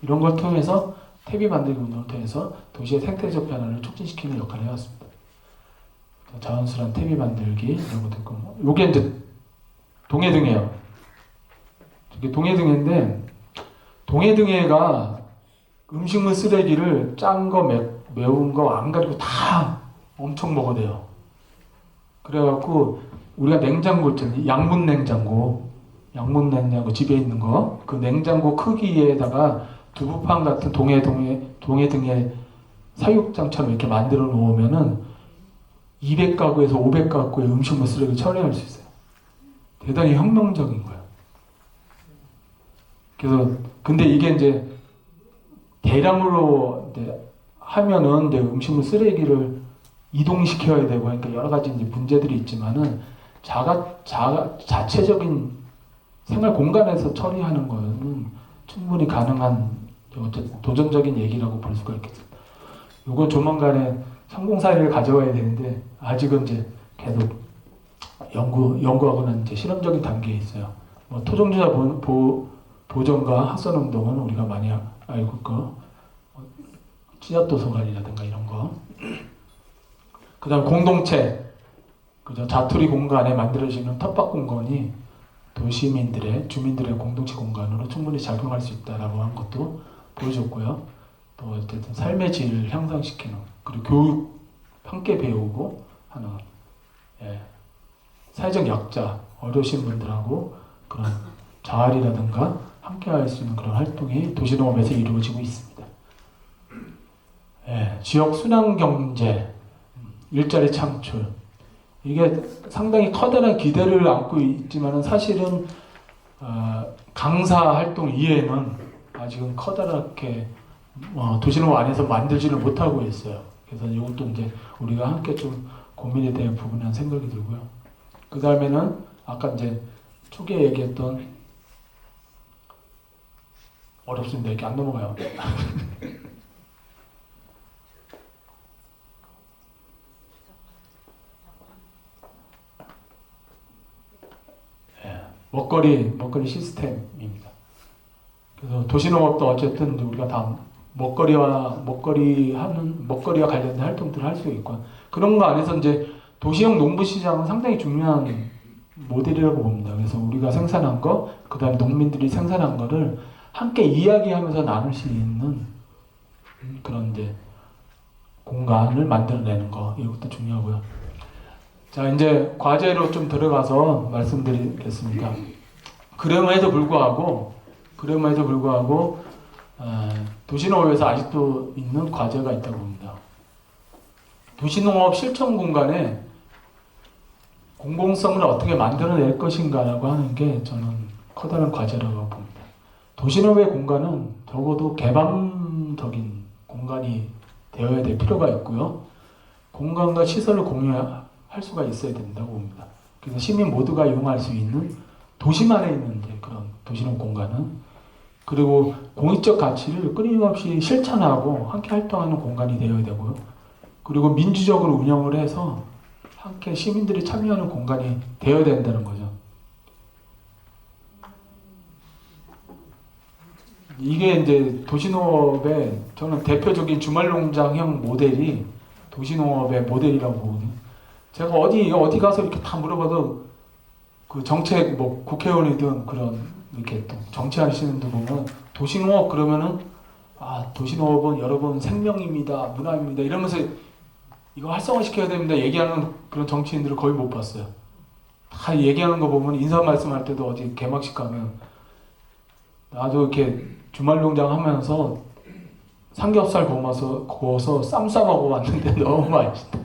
이런 걸 통해서 퇴비 만들기 운동을 통해서 도시의 생태적 변화를 촉진시키는 역할을 해왔습니다. 자원순환 퇴비 만들기 이런 것도 있고 요게 이제 동해등해요. 이게 동해등해인데 동해등해가 음식물 쓰레기를 짠 거, 매운 거 안 가리고 다 엄청 먹어대요. 그래갖고 우리가 냉장고 있잖아요. 양문 냉장고 집에 있는 거 그 냉장고 크기에다가 두부판 같은 동해등해 사육장처럼 이렇게 만들어 놓으면은 200가구에서 500가구의 음식물 쓰레기를 처리할 수 있어요. 대단히 혁명적인 거예요. 그래서 근데 이게 이제 대량으로 이제 하면은 이제 음식물 쓰레기를 이동시켜야 되고 그러니까 여러 가지 이제 문제들이 있지만은 자체적인 생활 공간에서 처리하는 거는 충분히 가능한 도전적인 얘기라고 볼 수가 있겠습니다. 이거 조만간에 성공 사례를 가져와야 되는데 아직은 이제 계속 연구하고는 이제 실험적인 단계에 있어요. 뭐 토종주자 보전과 학선 운동은 우리가 많이 알고 있고 씨앗도서관이라든가 이런 거. 그다음 공동체, 그죠? 자투리 공간에 만들어지는 텃밭 공간이 주민들의 공동체 공간으로 충분히 작용할 수 있다라고 하는 것도 보여줬고요. 또 어쨌든 삶의 질을 향상시키는 그리고 교육 함께 배우고 하는 사회적 약자 어려우신 분들하고 그런 자활이라든가 함께 할 수 있는 그런 활동이 도시농업에서 이루어지고 있습니다. 지역 순환 경제, 일자리 창출 이게 상당히 커다란 기대를 안고 있지만은 사실은 강사 활동 이외에는 아직은 커다랗게 도시농업 안에서 만들지를 못하고 있어요. 그래서 이것도 이제 우리가 함께 좀 고민에 대한 부분이라는 생각이 들고요. 그 다음에는 아까 이제 초기에 얘기했던 어렵습니다. 이렇게 안 넘어가요. 먹거리 시스템입니다. 그래서 도시농업도 어쨌든 이제 우리가 다 먹거리와 관련된 활동들을 할 수 있고 그런 거 안에서 이제 도시형 농부 시장은 상당히 중요한 모델이라고 봅니다. 그래서 우리가 생산한 거, 그다음 농민들이 생산한 거를 함께 이야기하면서 나눌 수 있는 그런 이제 공간을 만들어내는 거 이것도 중요하고요. 자 이제 과제로 좀 들어가서 말씀드리겠습니다. 그럼에도 불구하고 도시농업에서 아직도 있는 과제가 있다고 봅니다. 도시농업 실천 공간에 공공성을 어떻게 만들어낼 것인가라고 하는 게 저는 커다란 과제라고 봅니다. 도시농업의 공간은 적어도 개방적인 공간이 되어야 될 필요가 있고요. 공간과 시설을 공유할 수가 있어야 된다고 봅니다. 그래서 시민 모두가 이용할 수 있는 도시만에 있는 이제 그런 도시농업 공간은 그리고 공익적 가치를 끊임없이 실천하고 함께 활동하는 공간이 되어야 되고요. 그리고 민주적으로 운영을 해서 함께 시민들이 참여하는 공간이 되어야 된다는 거죠. 이게 이제 도시농업의 저는 대표적인 주말농장형 모델이 도시농업의 모델이라고 보거든요. 제가 어디 가서 이렇게 다 물어봐도 그 정책 뭐 국회의원이든 그런 이렇게 또 정치하시는 분들 보면 도시농업 그러면은 도시농업은 여러분 생명입니다, 문화입니다 이러면서 이거 활성화시켜야 됩니다 얘기하는 그런 정치인들을 거의 못 봤어요. 다 얘기하는 거 보면 인사 말씀할 때도 어디 개막식 가면 나도 이렇게 주말농장 하면서 삼겹살 구워서 쌈 싸먹어 왔는데 너무 맛있다.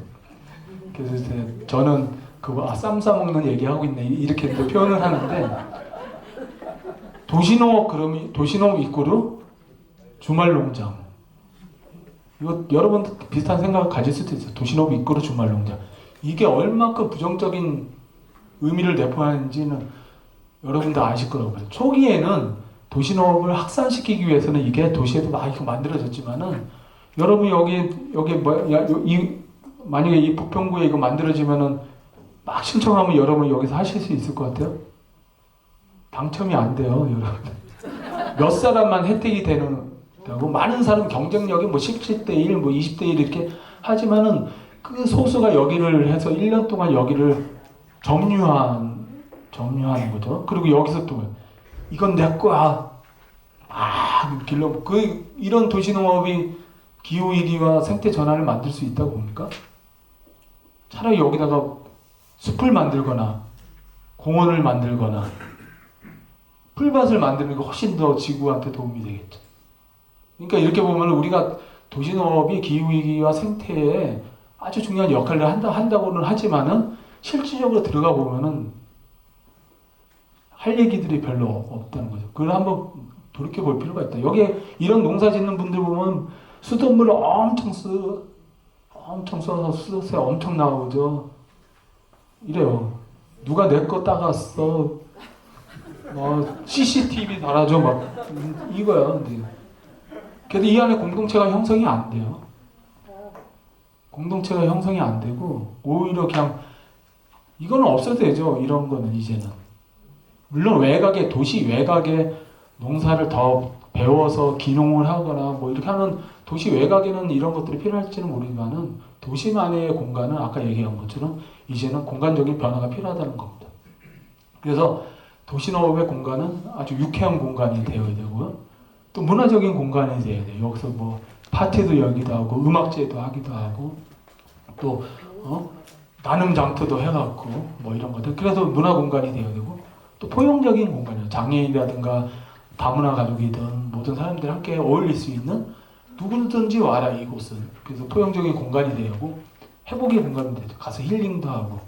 그래서 이제 저는 그거 쌈 싸먹는 얘기하고 있네 이렇게 표현을 하는데 도시농업 이꼬르 주말농장 이거 여러분도 비슷한 생각을 가질 수도 있어요. 도시농업 이꼬르 주말농장 이게 얼만큼 부정적인 의미를 내포하는지는 여러분도 아실 거라고 봐요. 초기에는 도시농업을 확산시키기 위해서는 이게 도시에도 막 이렇게 만들어졌지만은 여러분이 여기 만약에 이 부평구에 이거 만들어지면은 막 신청하면 여러분 여기서 하실 수 있을 것 같아요? 당첨이 안 돼요, 여러분. 몇 사람만 혜택이 되고 많은 사람 경쟁력이 뭐 17대 1, 뭐 20대 1 이렇게 하지만은 그 소수가 여기를 해서 1년 동안 여기를 점유하는 거죠. 그리고 여기서 또 이건 내 거야. 이런 도시농업이 기후위기와 생태 전환을 만들 수 있다고 봅니까? 차라리 여기다가 숲을 만들거나 공원을 만들거나 풀밭을 만드는 게 훨씬 더 지구한테 도움이 되겠죠. 그러니까 이렇게 보면 우리가 도시농업이 기후위기와 생태에 아주 중요한 역할을 한다고는 하지만은 실질적으로 들어가 보면은 할 얘기들이 별로 없다는 거죠. 그걸 한번 돌이켜 볼 필요가 있다. 여기에 이런 농사 짓는 분들 보면 수돗물을 엄청 써서 수도세 엄청 나오죠. 이래요. 누가 내 거 따갔어. CCTV 달아줘 막 이거야. 근데 그래도 이 안에 공동체가 형성이 안 돼요. 공동체가 형성이 안 되고 오히려 그냥 이거는 없어도 되죠. 이런 거는 이제는. 물론 도시 외곽에 농사를 더 배워서 기농을 하거나 뭐 이렇게 하는 도시 외곽에는 이런 것들이 필요할지는 모르지만은 도시만의 공간은 아까 얘기한 것처럼 이제는 공간적인 변화가 필요하다는 겁니다. 그래서 도시농업의 공간은 아주 유쾌한 공간이 되어야 되고요. 또 문화적인 공간이 되어야 돼요. 여기서 뭐 파티도 열기도 하고 음악제도 하기도 하고 또 나눔 장터도 해갖고 뭐 이런 것들. 그래서 문화 공간이 되어야 되고 또 포용적인 공간이에요. 장애인이라든가 다문화 가족이든 모든 사람들이 함께 어울릴 수 있는 누구든지 와라 이곳은. 그래서 포용적인 공간이 되고 회복의 공간이 되죠. 가서 힐링도 하고.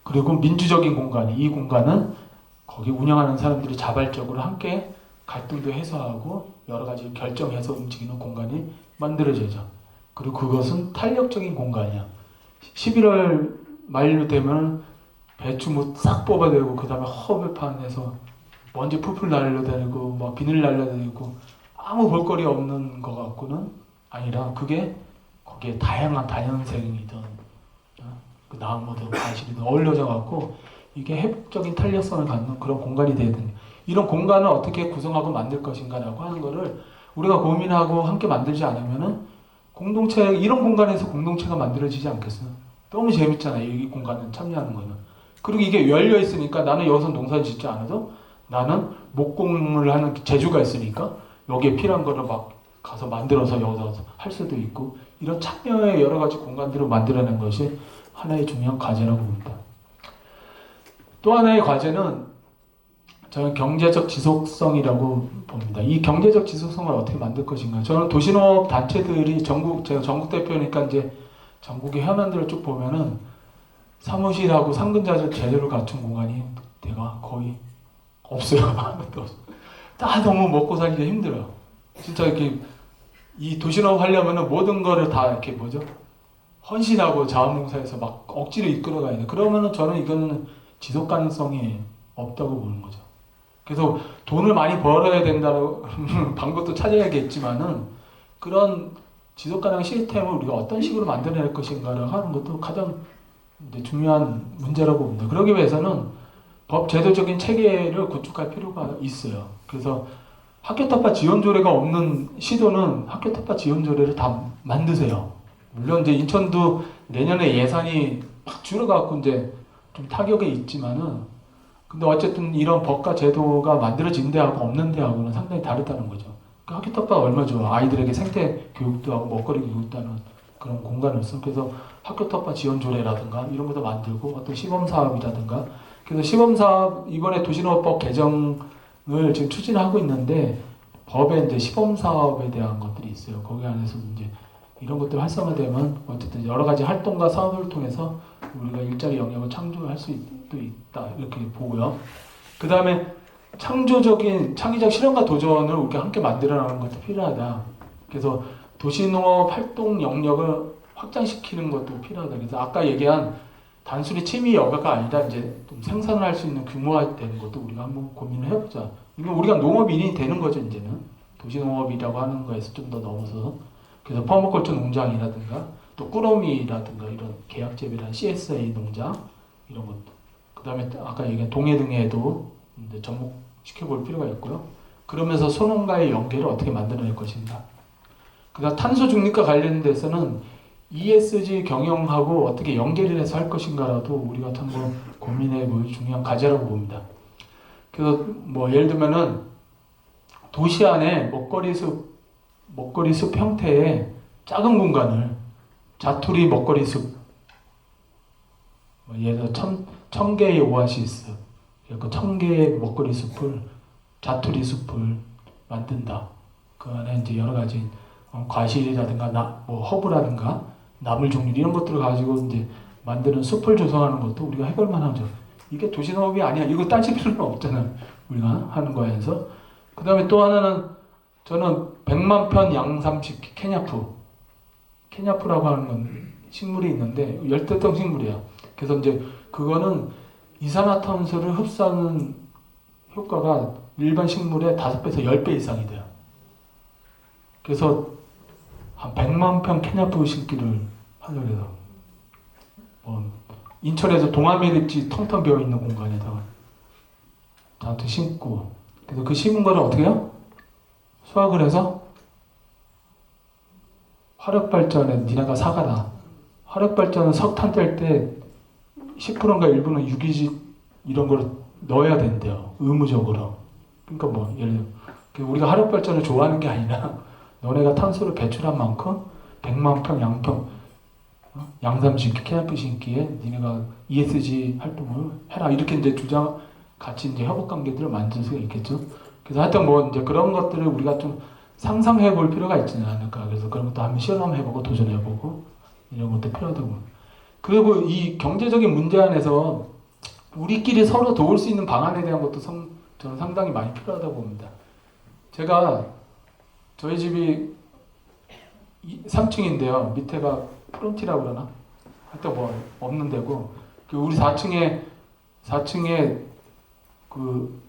그리고 민주적인 공간이 이 공간은 거기 운영하는 사람들이 자발적으로 함께 갈등도 해소하고 여러 가지 결정해서 움직이는 공간이 만들어지죠. 그리고 그것은 탄력적인 공간이야. 11월 말로 되면 배추 싹 뽑아내고 그 다음에 허브판에서 먼지 풀풀 날려다니고 막 비늘 날려다니고 아무 볼거리 없는 것 같고는 아니라 그게 거기에 다양한 다연생이든 그 나무든 과실이든 어울려져 갖고 이게 회복적인 탄력성을 갖는 그런 공간이 돼야 된다. 이런 공간을 어떻게 구성하고 만들 것인가라고 하는 거를 우리가 고민하고 함께 만들지 않으면은 공동체, 이런 공간에서 공동체가 만들어지지 않겠어요? 너무 재밌잖아요. 이 공간에 참여하는 거는. 그리고 이게 열려 있으니까 나는 여기서 농사를 짓지 않아도 나는 목공을 하는 재주가 있으니까 여기에 필요한 거를 막 가서 만들어서 여기서 할 수도 있고, 이런 참여의 여러 가지 공간들을 만들어낸 것이 하나의 중요한 과제라고 봅니다. 또 하나의 과제는 저는 경제적 지속성이라고 봅니다. 이 경제적 지속성을 어떻게 만들 것인가. 저는 도시농업 단체들이 제가 전국 대표니까 이제 전국의 현안들을 쭉 보면은 사무실하고 상근자재 제대로 갖춘 공간이 내가 거의 없어요. 다 너무 먹고 살기가 힘들어요. 진짜 이렇게 이 도시농업 하려면은 모든 거를 다 이렇게 헌신하고 자원봉사해서 막 억지로 이끌어가야 돼. 그러면은 저는 이거는 지속 가능성이 없다고 보는 거죠. 그래서 돈을 많이 벌어야 된다는 방법도 찾아야겠지만은 그런 지속 가능 시스템을 우리가 어떤 식으로 만들어낼 것인가를 하는 것도 가장 이제 중요한 문제라고 봅니다. 그러기 위해서는 법 제도적인 체계를 구축할 필요가 있어요. 그래서 학교 텃밭 지원 조례가 없는 시도는 학교 텃밭 지원 조례를 다 만드세요. 물론 이제 인천도 내년에 예산이 막 줄어갖고 이제 좀 타격이 있지만은, 근데 어쨌든 이런 법과 제도가 만들어진 데하고 없는 데하고는 상당히 다르다는 거죠. 그 학교 텃밭 얼마 좋아. 아이들에게 생태 교육도 하고 먹거리 교육도 하는 그런 공간으로서. 그래서 학교 텃밭 지원 조례라든가 이런 것도 만들고, 어떤 시범 사업이라든가. 그래서 시범 사업, 이번에 도시농업법 개정을 지금 추진하고 있는데 법에 이제 시범 사업에 대한 것들이 있어요. 거기 안에서 이제 이런 것들 활성화되면 어쨌든 여러 가지 활동과 사업을 통해서 우리가 일자리 영역을 창조할 수 있다 이렇게 보고요. 그 다음에 창의적 실험과 도전을 우리가 함께 만들어나가는 것도 필요하다. 그래서 도시농업 활동 영역을 확장시키는 것도 필요하다. 그래서 아까 얘기한 단순히 취미 여가가 아니라 이제 좀 생산을 할 수 있는 규모가 되는 것도 우리가 한번 고민을 해보자. 이건 우리가 농업인이 되는 거죠, 이제는. 도시농업이라고 하는 거에서 좀 더 넘어서. 그래서 퍼머컬처 농장이라든가 또 꾸러미라든가 이런 계약재배란 CSA 농장 이런 것도. 그 다음에 아까 얘기한 동해등에도 이제 접목시켜볼 필요가 있고요. 그러면서 소농가의 연계를 어떻게 만들어낼 것인가. 그 다음 탄소 중립과 관련돼서는 ESG 경영하고 어떻게 연계를 해서 할 것인가라도 우리가 한번 고민해볼 중요한 과제라고 봅니다. 그래서 뭐 예를 들면은 도시 안에 먹거리 숲 형태의 작은 공간을 자투리 먹거리 숲, 예를 들어 1000개의 오아시스, 그 1000개의 먹거리 숲을 자투리 숲을 만든다. 그 안에 이제 여러 가지 과실이라든가 허브라든가 나물 종류 이런 것들을 가지고 이제 만드는 숲을 조성하는 것도 우리가 해볼 만하죠. 이게 도시농업이 아니야. 이거 따질 필요는 없잖아요. 우리가 하는 거에서. 그 다음에 또 하나는 저는 100만편 양삼식 케냐프라고 하는 건 식물이 있는데 열대성 식물이야. 그래서 이제 그거는 이산화탄소를 흡수하는 효과가 일반 식물의 5배에서 10배 이상이 돼요. 그래서 한 100만 평 케냐프 심기를 하려고 해서 인천에서 동아미립지 텅텅 비어있는 공간에다가 저한테 심고, 그래서 그 심은 거를 어떻게 해요? 수확을 해서 화력발전에 니네가 사가라. 화력발전은 석탄 뗄 때 10%인가 1%는 유기질 이런 걸 넣어야 된대요. 의무적으로. 그러니까 뭐 예를 들어 우리가 화력발전을 좋아하는 게 아니라 너네가 탄소를 배출한 만큼 100만 평 양삼 심기, 케냐프 심기에 니네가 ESG 활동을 해라. 이렇게 이제 같이 이제 협업 관계들을 만들 수가 있겠죠. 그래서 하여튼 뭐 이제 그런 것들을 우리가 좀 상상해 볼 필요가 있지 않을까. 그래서 그런 것도 한번 실험해보고 도전해보고 이런 것도 필요하다고. 그리고 이 경제적인 문제 안에서 우리끼리 서로 도울 수 있는 방안에 대한 것도 저는 상당히 많이 필요하다고 봅니다. 저희 집이 3층인데요. 밑에가 프론티라고 그러나? 하여튼 뭐 없는 데고, 우리 4층에 그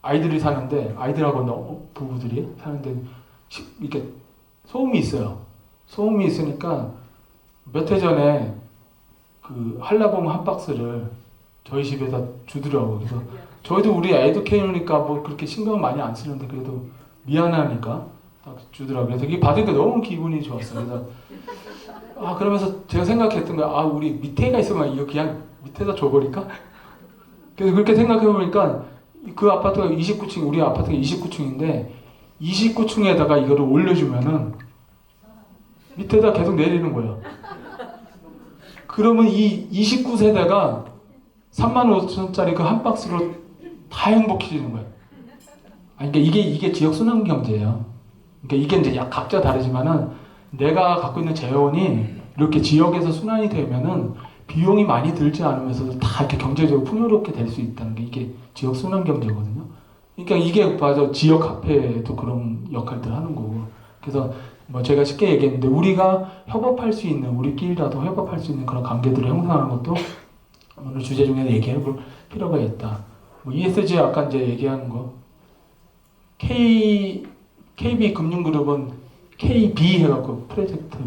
아이들이 사는데, 아이들하고 부부들이 사는데 이렇게 소음이 있어요. 소음이 있으니까 몇 해 전에 그 한라봉 한 박스를 저희 집에다 주더라고요. 그래서 저희도 우리 애도 키우니까 뭐 그렇게 신경 많이 안 쓰는데 그래도 미안하니까 딱 주더라고요. 그래서 이게 받으니까 너무 기분이 좋았어요. 그래서 그러면서 제가 생각했던 거야. 우리 밑에가 있으면 이거 그냥 밑에다 줘버릴까? 그래서 그렇게 생각해보니까 그 아파트가 29층, 우리 아파트가 29층인데 29층에다가 이거를 올려주면은 밑에다 계속 내리는 거예요. 그러면 이 29세대가 35,000원짜리 그 한 박스로 다 행복해지는 거예요. 그러니까 이게 지역 순환 경제예요. 그러니까 이게 이제 각자 다르지만은 내가 갖고 있는 재원이 이렇게 지역에서 순환이 되면은 비용이 많이 들지 않으면서도 다 이렇게 경제적으로 풍요롭게 될 수 있다는 게 이게 지역 순환 경제거든요. 그러니까 이게 맞아 지역 카페도 그런 역할들 하는 거고. 그래서 뭐 제가 쉽게 얘기했는데 우리가 협업할 수 있는 우리끼리라도 협업할 수 있는 그런 관계들을 형성하는 것도 오늘 주제 중에 얘기해 볼 필요가 있다. 뭐 ESG 아까 이제 얘기하는 거 KB 금융그룹은 KB 해갖고 프로젝트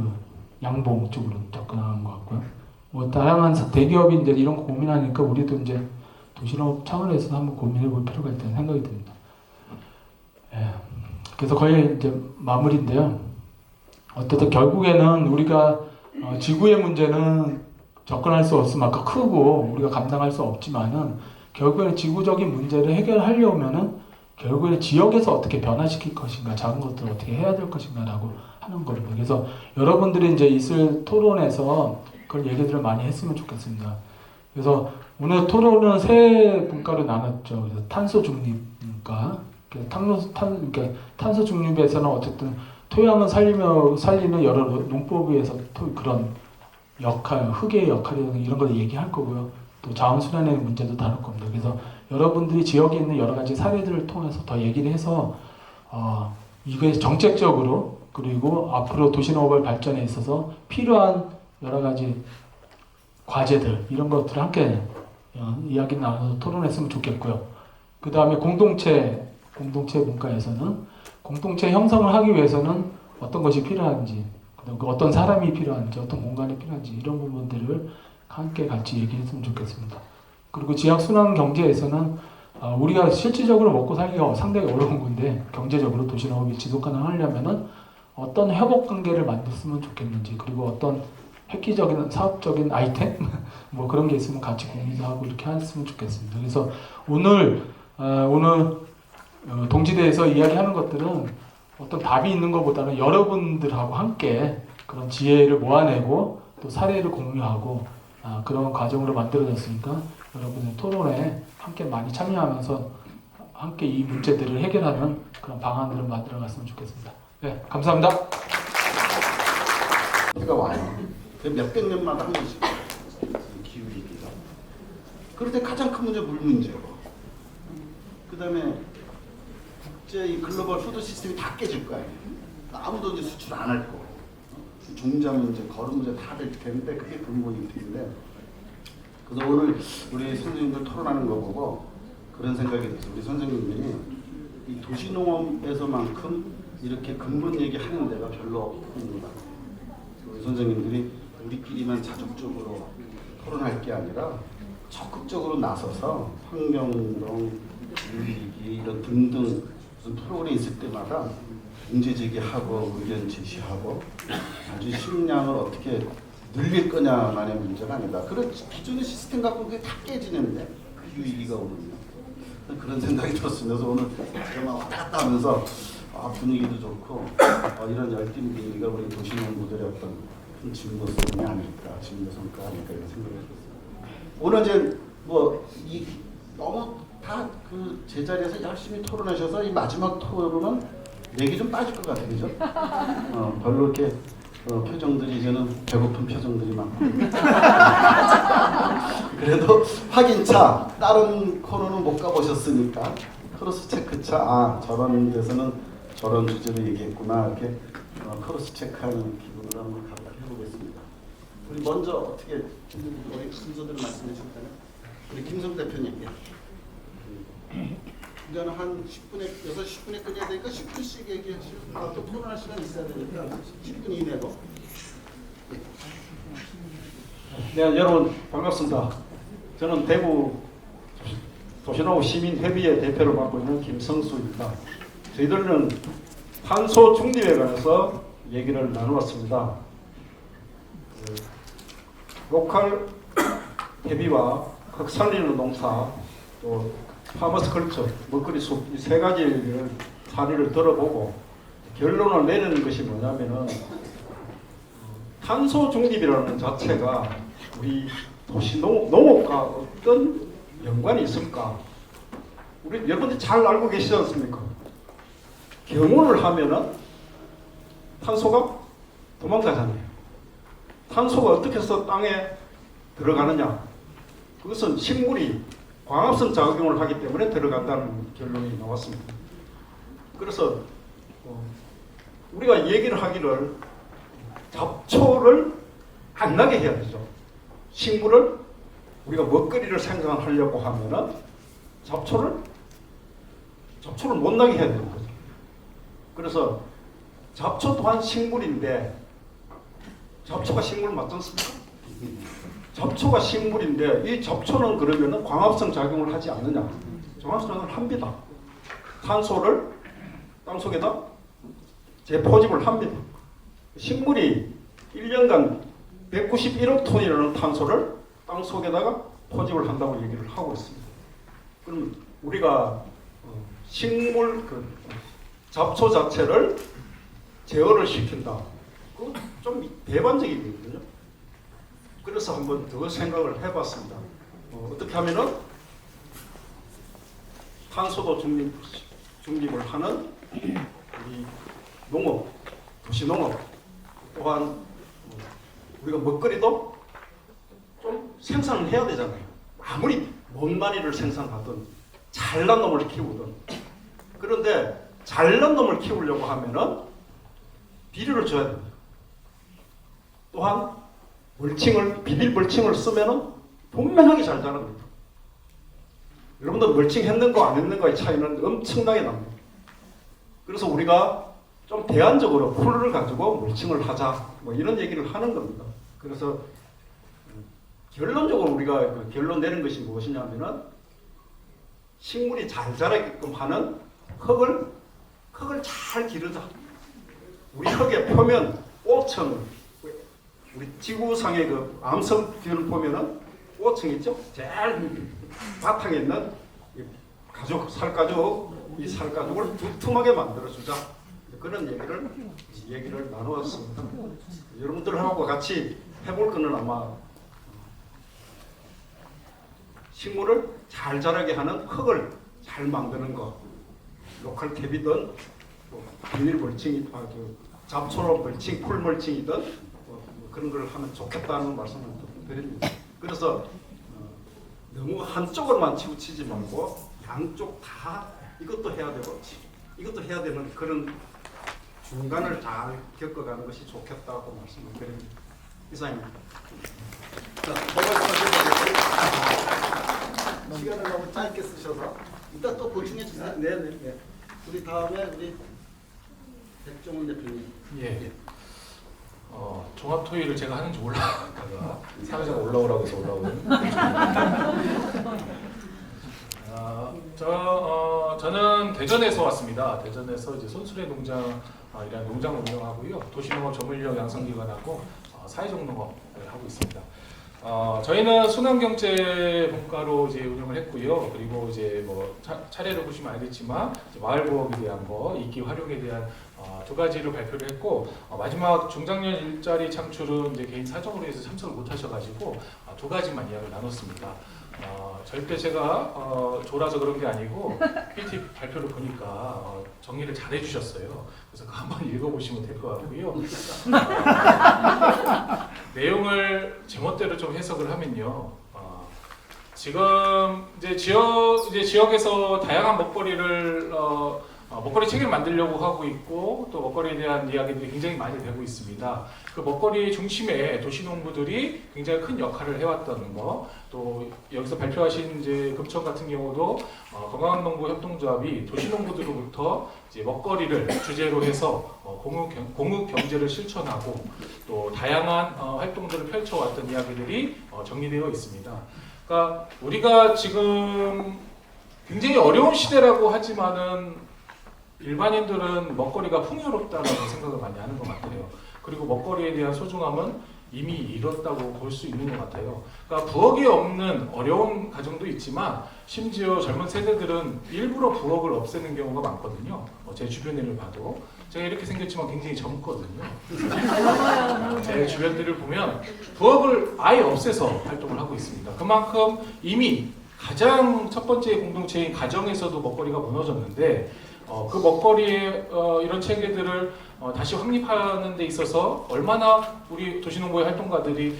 양봉 쪽으로 접근하는 것 같고요. 뭐 다양한 대기업이 이제 이런 거 고민하니까 우리도 이제 도시농업 차원에서 한번 고민해 볼 필요가 있다는 생각이 듭니다. 그래서 거의 이제 마무리인데요. 어쨌든 결국에는 우리가 지구의 문제는 접근할 수 없으면 아까 크고 우리가 감당할 수 없지만은 결국에는 지구적인 문제를 해결하려면은 결국에는 지역에서 어떻게 변화시킬 것인가, 작은 것들을 어떻게 해야 될 것인가라고 하는 겁니다. 그래서 여러분들이 이제 있을 토론에서 그런 얘기들을 많이 했으면 좋겠습니다. 그래서 오늘 토론은 세 분과로 나눴죠. 그래서 탄소 중립 분과, 그러니까 탄소 중립에서는 어쨌든 토양을 살리는 여러 농법에서 그런 역할, 흙의 역할이라든가 이런 걸 얘기할 거고요. 또 자원순환의 문제도 다룰 겁니다. 그래서 여러분들이 지역에 있는 여러 가지 사례들을 통해서 더 얘기를 해서 이게 정책적으로 그리고 앞으로 도시농업 발전에 있어서 필요한 여러 가지 과제들 이런 것들을 함께 이야기 나눠서 토론했으면 좋겠고요. 그 다음에 공동체 문과에서는 공동체 형성을 하기 위해서는 어떤 것이 필요한지, 어떤 사람이 필요한지, 어떤 공간이 필요한지 이런 부분들을 함께 같이 얘기했으면 좋겠습니다. 그리고 지역 순환 경제에서는 우리가 실질적으로 먹고 살기가 상당히 어려운 건데 경제적으로 도시농업이 지속 가능하려면은 어떤 협업 관계를 만들었으면 좋겠는지, 그리고 어떤 획기적인 사업적인 아이템 뭐 그런 게 있으면 같이 공유도 하고 이렇게 했으면 좋겠습니다. 그래서 오늘 동지대에서 이야기하는 것들은 어떤 답이 있는 것보다는 여러분들하고 함께 그런 지혜를 모아내고 또 사례를 공유하고 그런 과정으로 만들어졌으니까 여러분의 토론에 함께 많이 참여하면서 함께 이 문제들을 해결하는 그런 방안들을 만들어갔으면 좋겠습니다. 네, 감사합니다. 비가 와요. 몇백 년마다 한 번씩 기후위기가. 그럴 때 가장 큰 문제 물 문제고. 그다음에 국제 이 글로벌 푸드 시스템이 다 깨질 거 아니에요. 아무도 이제 수출 안 할 거고. 종자 문제, 거름 문제 다 될 텐데 그게 근본이 되는데. 그래서 오늘 우리 선생님들 토론하는 거 보고 그런 생각이 들었어요. 우리 선생님들이 이 도시농업에서만큼 이렇게 근본 얘기하는 데가 별로 없는 것 같아요. 우리 선생님들이 우리끼리만 자족적으로 토론할 게 아니라 적극적으로 나서서 환경운동, 기후위기 이런 등등 무슨 프로그램이 있을 때마다 문제 제기하고 의견 제시하고 아주 식량을 어떻게 늘릴 거냐만의 문제가 아니다. 그런 기존의 시스템 갖고 그게 다 깨지는데 기후위기가 오면요. 그런 생각이 들었습니다. 그래서 오늘 제가 막 왔다 갔다 하면서 분위기도 좋고 이런 열띤 분위기가 우리 도시농업 모델의 어떤 큰 진보성이 아닐까, 진보성가 아닐까 이런 생각이 들었습니다. 오늘 이제 너무 다 그 제자리에서 열심히 토론하셔서 이 마지막 토론은 맥이 좀 빠질 것 같아요, 그죠? 별로 이렇게 표정들이 이제는 배고픈 표정들이 많고 그래도 확인차 다른 코너는 못 가보셨으니까 크로스 체크차 저런 데서는 저런 주제로 얘기했구나 이렇게 크로스 체크하는 기분으로 한번 해보겠습니다. 우리 먼저 어떻게 우리 순서대로 말씀해 주실까요? 우리 김성 대표님. 이제는 한 6시 10분에 끝내야 되니까 10분씩 얘기하시고 또 토론할 시간 있어야 되니까 10분 이내로. 네, 여러분 반갑습니다. 저는 대구 도시노후 시민회비의 대표를 맡고 있는 김성수입니다. 저희들은 탄소 중립에 관해서 얘기를 나누었습니다. 로컬 회비와 흑산리는 농사, 또 파머스 컬처, 먹거리 숲 이 세 가지를 사례를 들어보고 결론을 내리는 것이 뭐냐면은 탄소 중립이라는 자체가 우리 도시 농업과 어떤 연관이 있을까? 우리 여러분들이 잘 알고 계시지 않습니까? 경운을 하면은 탄소가 도망가잖아요. 탄소가 어떻게 해서 땅에 들어가느냐? 그것은 식물이 광합성 작용을 하기 때문에 들어간다는 결론이 나왔습니다. 그래서 우리가 얘기를 하기를 잡초를 안 나게 해야 되죠. 식물을 우리가 먹거리를 생산하려고 하면은 잡초를 못 나게 해야 되는 거죠. 그래서 잡초 또한 식물인데 잡초가 식물 맞지 않습니까? 잡초가 식물인데 이 잡초는 그러면은 광합성 작용을 하지 않느냐? 광합성 작용을 합니다. 탄소를 땅속에다 재포집을 합니다. 식물이 1년간 191억 톤이라는 탄소를 땅속에다가 포집을 한다고 얘기를 하고 있습니다. 그럼 우리가 식물 잡초 자체를 제어를 시킨다. 그건 좀 대반적이거든요. 그래서 한번 더 생각을 해봤습니다. 어떻게 하면은 탄소도 중립을 하는 우리 농업, 도시농업 또한 우리가 먹거리도 좀 생산을 해야 되잖아요. 아무리 못마니를 생산하든 잘난 놈을 키우든. 그런데 잘난 놈을 키우려고 하면은 비료를 줘야 됩니다. 또한 비닐 멀칭을 쓰면은 분명하게 잘 자랍니다. 여러분들 멀칭했는 거 안 했는 거의 차이는 엄청나게 납니다. 그래서 우리가 좀 대안적으로 풀을 가지고 멀칭을 하자 뭐 이런 얘기를 하는 겁니다. 그래서 결론적으로 우리가 결론 내는 것이 무엇이냐면은 식물이 잘 자라게끔 하는 흙을 잘 기르자. 우리 흙의 표면 5층, 우리 지구상의 그 암석들을 보면은 5층 있죠? 제일 바탕에 있는 살가죽, 이 살가죽을 두툼하게 만들어주자. 그런 얘기를 나누었습니다. 여러분들하고 같이 해볼 거는 아마 식물을 잘 자라게 하는 흙을 잘 만드는 것, 로컬 탭이든 비닐 멀칭이 잡초로 멀칭, 풀 멀칭이든 그런 걸 하면 좋겠다는 말씀을 드립니다. 그래서 너무 한쪽으로만 치우치지 말고 양쪽 다 이것도 해야 되고 이것도 해야 되는 그런 중간을 잘 겪어가는 것이 좋겠다고 말씀을 드립니다. 이상입니다. 자, 시간을 너무 짧게 쓰셔서 이따 또 보충해 주세요. 네. 우리 다음에 우리 백종원 대표님. 예. 종합토의를 제가 하는지 몰라다가 사회자가 올라오라고 해서 올라오는. 저는 대전에서 왔습니다. 대전에서 이제 손수레 농장이라는 농장을 운영하고요. 도시농업 전문인력 양성기관하고 사회적 농업을 하고 있습니다. 저희는 순환경제 분과로 이제 운영을 했고요. 그리고 이제 뭐 차례로 보시면 알겠지만 마을보험에 대한 거, 이기 활용에 대한 두 가지를 발표를 했고 마지막 중장년 일자리 창출은 이제 개인 사정으로 해서 참석을 못 하셔가지고 두 가지만 이야기를 나눴습니다. 절대 제가 졸아서 그런 게 아니고 PT 발표를 보니까 정리를 잘 해주셨어요. 그래서 그거 한번 읽어보시면 될 것 같고요. 내용을 제멋대로 좀 해석을 하면요. 지금 이제 지역에서 다양한 먹거리를 먹거리 체계를 만들려고 하고 있고 또 먹거리에 대한 이야기들이 굉장히 많이 되고 있습니다. 그 먹거리 중심에 도시농부들이 굉장히 큰 역할을 해왔다는 거, 또 여기서 발표하신 이제 금천 같은 경우도 건강한 농부 협동조합이 도시농부들로부터 이제 먹거리를 주제로 해서 공유 경제를 실천하고 또 다양한 활동들을 펼쳐왔던 이야기들이 정리되어 있습니다. 그러니까 우리가 지금 굉장히 어려운 시대라고 하지만은 일반인들은 먹거리가 풍요롭다라고 생각을 많이 하는 것 같아요. 그리고 먹거리에 대한 소중함은 이미 잃었다고 볼 수 있는 것 같아요. 그러니까 부엌이 없는 어려운 가정도 있지만 심지어 젊은 세대들은 일부러 부엌을 없애는 경우가 많거든요. 제 주변을 봐도 제가 이렇게 생겼지만 굉장히 젊거든요. 제 주변들을 보면 부엌을 아예 없애서 활동을 하고 있습니다. 그만큼 이미 가장 첫 번째 공동체인 가정에서도 먹거리가 무너졌는데 그 먹거리의 이런 체계들을 다시 확립하는 데 있어서 얼마나 우리 도시농부의 활동가들이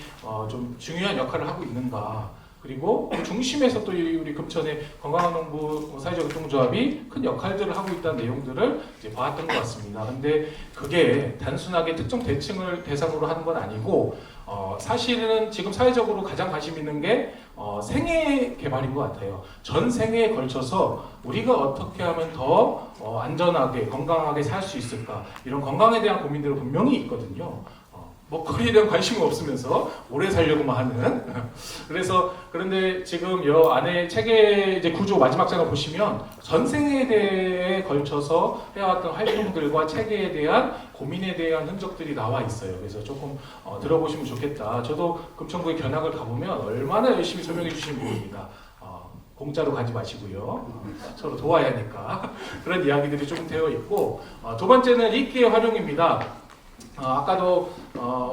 좀 중요한 역할을 하고 있는가. 그리고 그 중심에서 또 우리 금천의 건강한 농부 사회적 협동조합이 큰 역할들을 하고 있다는 내용들을 이제 봐왔던 것 같습니다. 근데 그게 단순하게 특정 계층을 대상으로 하는 건 아니고 사실은 지금 사회적으로 가장 관심 있는 게 생애 개발인 것 같아요. 전 생애에 걸쳐서 우리가 어떻게 하면 더 안전하게 건강하게 살 수 있을까, 이런 건강에 대한 고민들은 분명히 있거든요. 먹거리에 대한 관심은 없으면서 오래 살려고만 하는. 그래서 그런데 지금 이 안에 책의 이제 구조 마지막 장을 보시면 전생에 대해 걸쳐서 해왔던 활동들과 체계에 대한 고민에 대한 흔적들이 나와 있어요. 그래서 조금 들어보시면 좋겠다. 저도 금천구의 견학을 가보면 얼마나 열심히 설명해 주시는 분입니다. 공짜로 가지 마시고요. 서로 도와야 하니까. 그런 이야기들이 조금 되어 있고, 두 번째는 이끼의 활용입니다. 아까도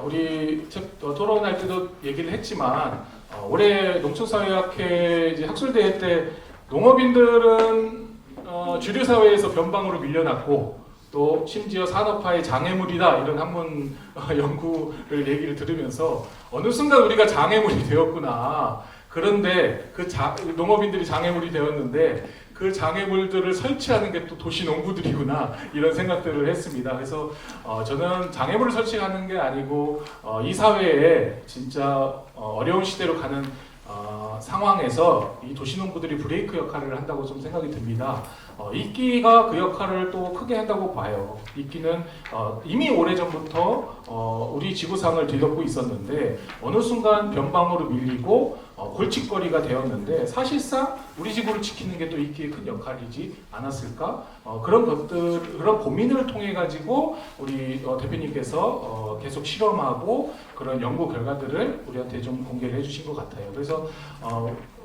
우리 토론할 때도 얘기를 했지만 올해 농촌사회학회 이제 학술대회 때 농업인들은 주류 사회에서 변방으로 밀려났고 또 심지어 산업화의 장애물이다 이런 한문 연구를 얘기를 들으면서 어느 순간 우리가 장애물이 되었구나. 그런데 그 농업인들이 장애물이 되었는데 그 장애물들을 설치하는 게 또 도시 농부들이구나 이런 생각들을 했습니다. 그래서 저는 장애물을 설치하는 게 아니고 이 사회에 진짜 어려운 시대로 가는 상황에서 이 도시 농부들이 브레이크 역할을 한다고 좀 생각이 듭니다. 이끼가 그 역할을 또 크게 한다고 봐요. 이끼는 이미 오래전부터 우리 지구상을 뒤덮고 있었는데 어느 순간 변방으로 밀리고 골칫거리가 되었는데 사실상 우리 지구를 지키는 게 또 이끼의 큰 역할이지 않았을까? 그런 것들, 그런 고민을 통해 가지고 우리 대표님께서 계속 실험하고 그런 연구 결과들을 우리한테 좀 공개를 해주신 것 같아요. 그래서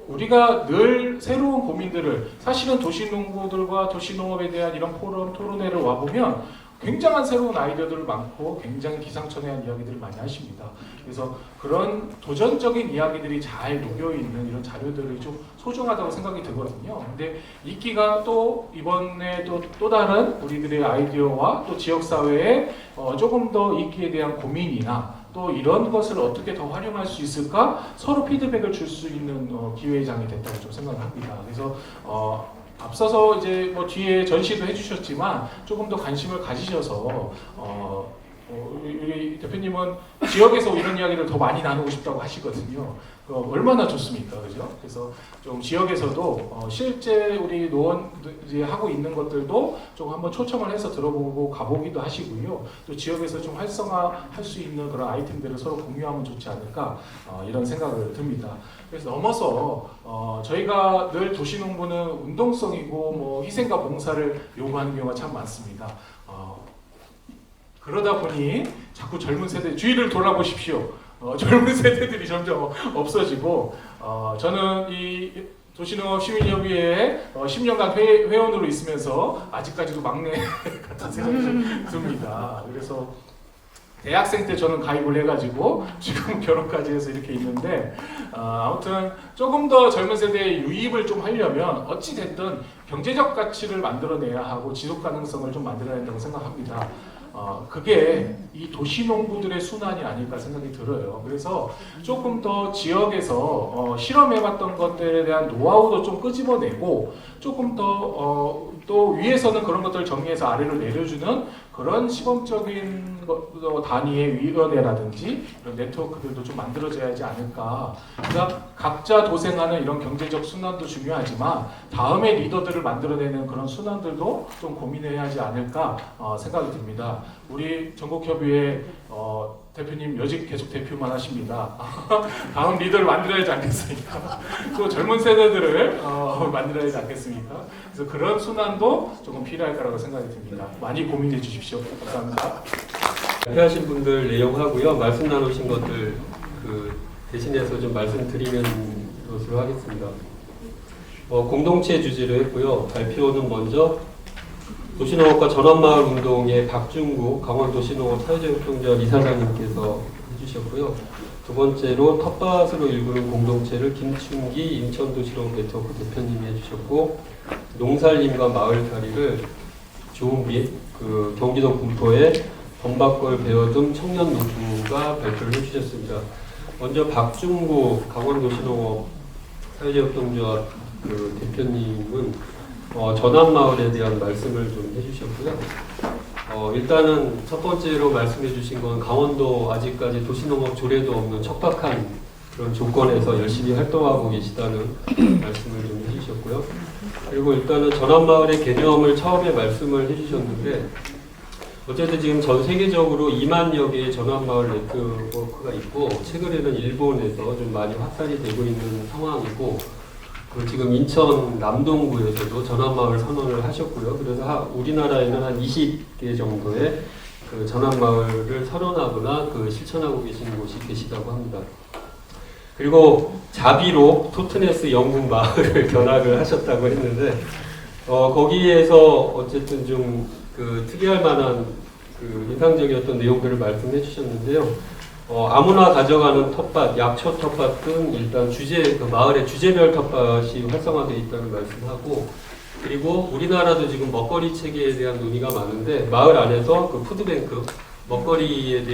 우리가 늘 새로운 고민들을 사실은 도시농부들과 도시농업에 대한 이런 포럼, 토론회를 와보면 굉장한 새로운 아이디어들 많고 굉장히 기상천외한 이야기들을 많이 하십니다. 그래서 그런 도전적인 이야기들이 잘 녹여있는 이런 자료들이 좀 소중하다고 생각이 들거든요. 근데 이끼가 또 이번에 또 다른 우리들의 아이디어와 또 지역사회에 조금 더 이끼에 대한 고민이나 또 이런 것을 어떻게 더 활용할 수 있을까 서로 피드백을 줄 수 있는 기회장이 됐다고 좀 생각을 합니다. 그래서 앞서서 이제 뭐 뒤에 전시도 해주셨지만 조금 더 관심을 가지셔서 우리 대표님은 지역에서 이런 이야기를 더 많이 나누고 싶다고 하시거든요. 얼마나 좋습니까, 그죠? 그래서 좀 지역에서도 실제 우리 노원들이 하고 있는 것들도 좀 한번 초청을 해서 들어보고 가보기도 하시고요. 또 지역에서 좀 활성화할 수 있는 그런 아이템들을 서로 공유하면 좋지 않을까 이런 생각을 듭니다. 그래서 넘어서 저희가 늘 도시농부는 운동성이고 뭐 희생과 봉사를 요구하는 경우가 참 많습니다. 그러다 보니 자꾸 젊은 세대 주위를 돌아보십시오. 젊은 세대들이 점점 없어지고 저는 이 도시농업 시민협의회에 10년간 회원으로 있으면서 아직까지도 막내 같은 생각이 듭니다. 그래서 대학생 때 저는 가입을 해가지고 지금 결혼까지 해서 이렇게 있는데 아무튼 조금 더 젊은 세대의 유입을 좀 하려면 어찌 됐든 경제적 가치를 만들어내야 하고 지속 가능성을 좀 만들어야 된다고 생각합니다. 그게 이 도시농부들의 순환이 아닐까 생각이 들어요. 그래서 조금 더 지역에서 실험해봤던 것들에 대한 노하우도 좀 끄집어내고 조금 더 또 위에서는 그런 것들을 정리해서 아래로 내려주는 그런 시범적인 단위의 위원회라든지 이런 네트워크들도 좀 만들어져야 하지 않을까. 그러니까 각자 도생하는 이런 경제적 순환도 중요하지만 다음의 리더들을 만들어내는 그런 순환들도 좀 고민해야 하지 않을까 생각이 듭니다. 우리 전국협의회 대표님 여직 계속 대표만 하십니다. 다음 리더를 만들어야지 않겠습니까? 또 젊은 세대들을 만들어야지 않겠습니까? 그래서 그런 순환도 조금 필요할 거라고 생각이 듭니다. 많이 고민해 주십시오. 감사합니다. 발표하신 분들 내용하고요. 말씀 나누신 것들 대신해서 좀 말씀드리는 것으로 하겠습니다. 공동체 주제로 했고요. 발표는 먼저 도시농업과 전환마을 운동의 박중구 강원도시농업 사회적협동조합 이사장님께서 해주셨고요. 두 번째로 텃밭으로 일구는 공동체를 김춘기 인천도시농업 네트워크 대표님이 해주셨고, 농살림과 마을살이를 조은빛 경기도 군포의 범박골 배어둠 청년 농부가 발표를 해주셨습니다. 먼저 박중구 강원도시농업 사회적협동조합 대표님은 전환마을에 대한 말씀을 좀 해주셨고요. 일단은 첫 번째로 말씀해 주신 건 강원도 아직까지 도시농업 조례도 없는 척박한 그런 조건에서 열심히 활동하고 계시다는 말씀을 좀 해주셨고요. 그리고 일단은 전환마을의 개념을 처음에 말씀을 해주셨는데, 어쨌든 지금 전 세계적으로 2만여 개의 전환마을 네트워크가 있고, 최근에는 일본에서 좀 많이 확산이 되고 있는 상황이고, 지금 인천 남동구에서도 전환마을 선언을 하셨고요. 그래서 우리나라에는 한 20개 정도의 전환마을을 선언하거나 실천하고 계시는 곳이 계시다고 합니다. 그리고 자비로 토트네스 영국 마을을 견학을 하셨다고 했는데, 거기에서 어쨌든 좀 특이할 만한 인상적이었던 내용들을 말씀해 주셨는데요. 아무나 가져가는 텃밭, 약초 텃밭 등 일단 마을의 주제별 텃밭이 활성화되어 있다는 말씀하고, 그리고 우리나라도 지금 먹거리 체계에 대한 논의가 많은데 마을 안에서 푸드뱅크, 먹거리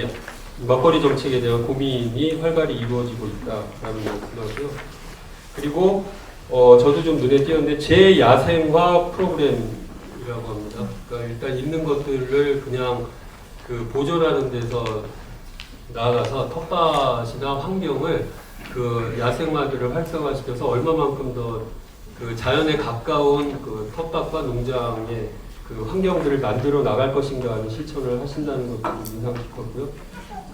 정책에 대한 고민이 활발히 이루어지고 있다라는 말씀하고요. 그리고 저도 좀 눈에 띄었는데 재야생화 프로그램이라고 합니다. 그러니까 일단 있는 것들을 그냥 보존하는 데서 나아가서 텃밭이나 환경을 야생화들을 활성화시켜서 얼마만큼 더 자연에 가까운 텃밭과 농장의 환경들을 만들어 나갈 것인가 하는 실천을 하신다는 것도 인상 깊었고요.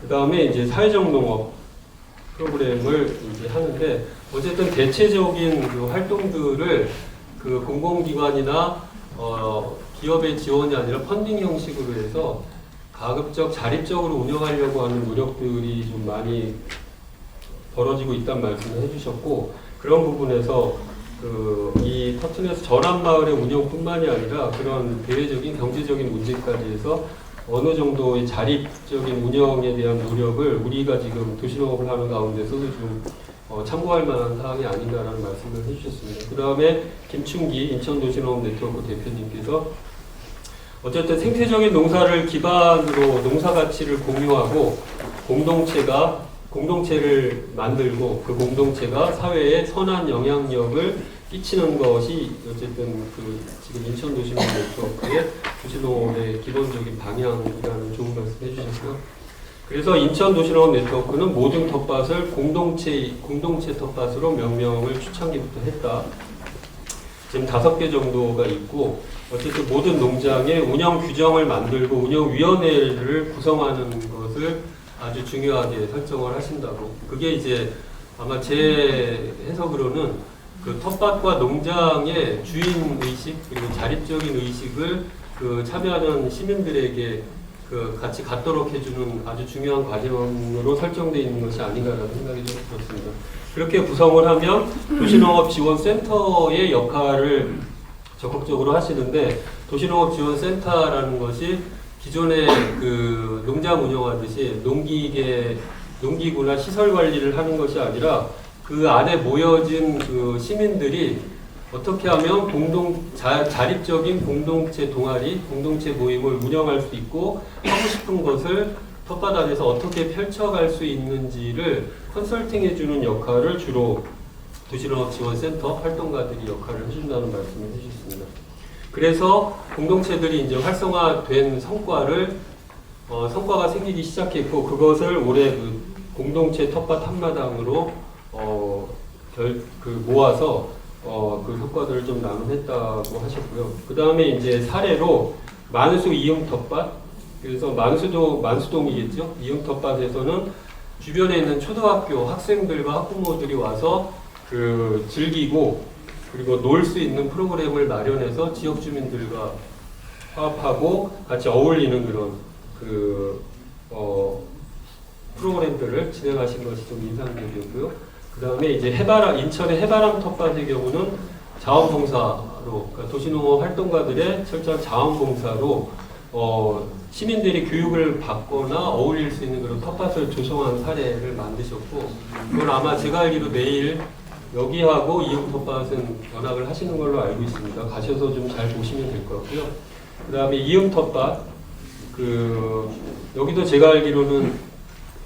그 다음에 이제 사회적 농업 프로그램을 이제 하는데, 어쨌든 대체적인 활동들을 공공기관이나 기업의 지원이 아니라 펀딩 형식으로 해서 가급적 자립적으로 운영하려고 하는 노력들이 좀 많이 벌어지고 있다는 말씀을 해주셨고, 그런 부분에서 이 터트네스 전환마을의 운영뿐만이 아니라 그런 대외적인 경제적인 문제까지 해서 어느 정도의 자립적인 운영에 대한 노력을 우리가 지금 도시농업을 하는 가운데서도 좀 참고할 만한 사항이 아닌가라는 말씀을 해주셨습니다. 그 다음에 김춘기 인천도시농업 네트워크 대표님께서 어쨌든 생태적인 농사를 기반으로 농사 가치를 공유하고 공동체를 만들고 그 공동체가 사회에 선한 영향력을 끼치는 것이 어쨌든 지금 인천도시농업 네트워크의 도시농업의 기본적인 방향이라는 좋은 말씀 해주셨고요. 그래서 인천도시농업 네트워크는 모든 텃밭을 공동체 텃밭으로 명명을 초창기부터 했다. 지금 5개 정도가 있고, 어쨌든 모든 농장의 운영 규정을 만들고 운영위원회를 구성하는 것을 아주 중요하게 설정을 하신다고. 그게 이제 아마 제 해석으로는 텃밭과 농장의 주인의식 그리고 자립적인 의식을 참여하는 시민들에게 같이 갖도록 해주는 아주 중요한 과정으로 설정되어 있는 것이 아닌가라는 생각이 좀 들었습니다. 그렇게 구성을 하면 도시농업지원센터의 역할을 적극적으로 하시는데, 도시농업지원센터라는 것이 기존에 농장 운영하듯이 농기구나 시설 관리를 하는 것이 아니라 그 안에 모여진 시민들이 어떻게 하면 자립적인 공동체 동아리, 공동체 모임을 운영할 수 있고 하고 싶은 것을 텃밭 안에서 어떻게 펼쳐갈 수 있는지를 컨설팅해주는 역할을 주로 도시농업지원센터 활동가들이 역할을 해준다는 말씀을 해주셨습니다. 그래서 공동체들이 이제 활성화된 성과가 생기기 시작했고, 그것을 올해 공동체 텃밭 한마당으로 모아서 그 효과들을 좀 나눔했다고 하셨고요. 그 다음에 이제 사례로 만수 이음 텃밭, 그래서 만수동이겠죠. 이응 텃밭에서는 주변에 있는 초등학교 학생들과 학부모들이 와서 그 즐기고 그리고 놀 수 있는 프로그램을 마련해서 지역 주민들과 화합하고 같이 어울리는 그런 프로그램들을 진행하신 것이 좀 인상적이었고요. 그 다음에 이제 인천의 해바람 텃밭의 경우는 자원봉사로, 그러니까 도시농업 활동가들의 철저한 자원봉사로 시민들이 교육을 받거나 어울릴 수 있는 그런 텃밭을 조성한 사례를 만드셨고, 그건 아마 제가 알기로 내일 여기하고 이응 텃밭은 연락을 하시는 걸로 알고 있습니다. 가셔서 좀 잘 보시면 될 것 같고요. 그 다음에 이응 텃밭, 여기도 제가 알기로는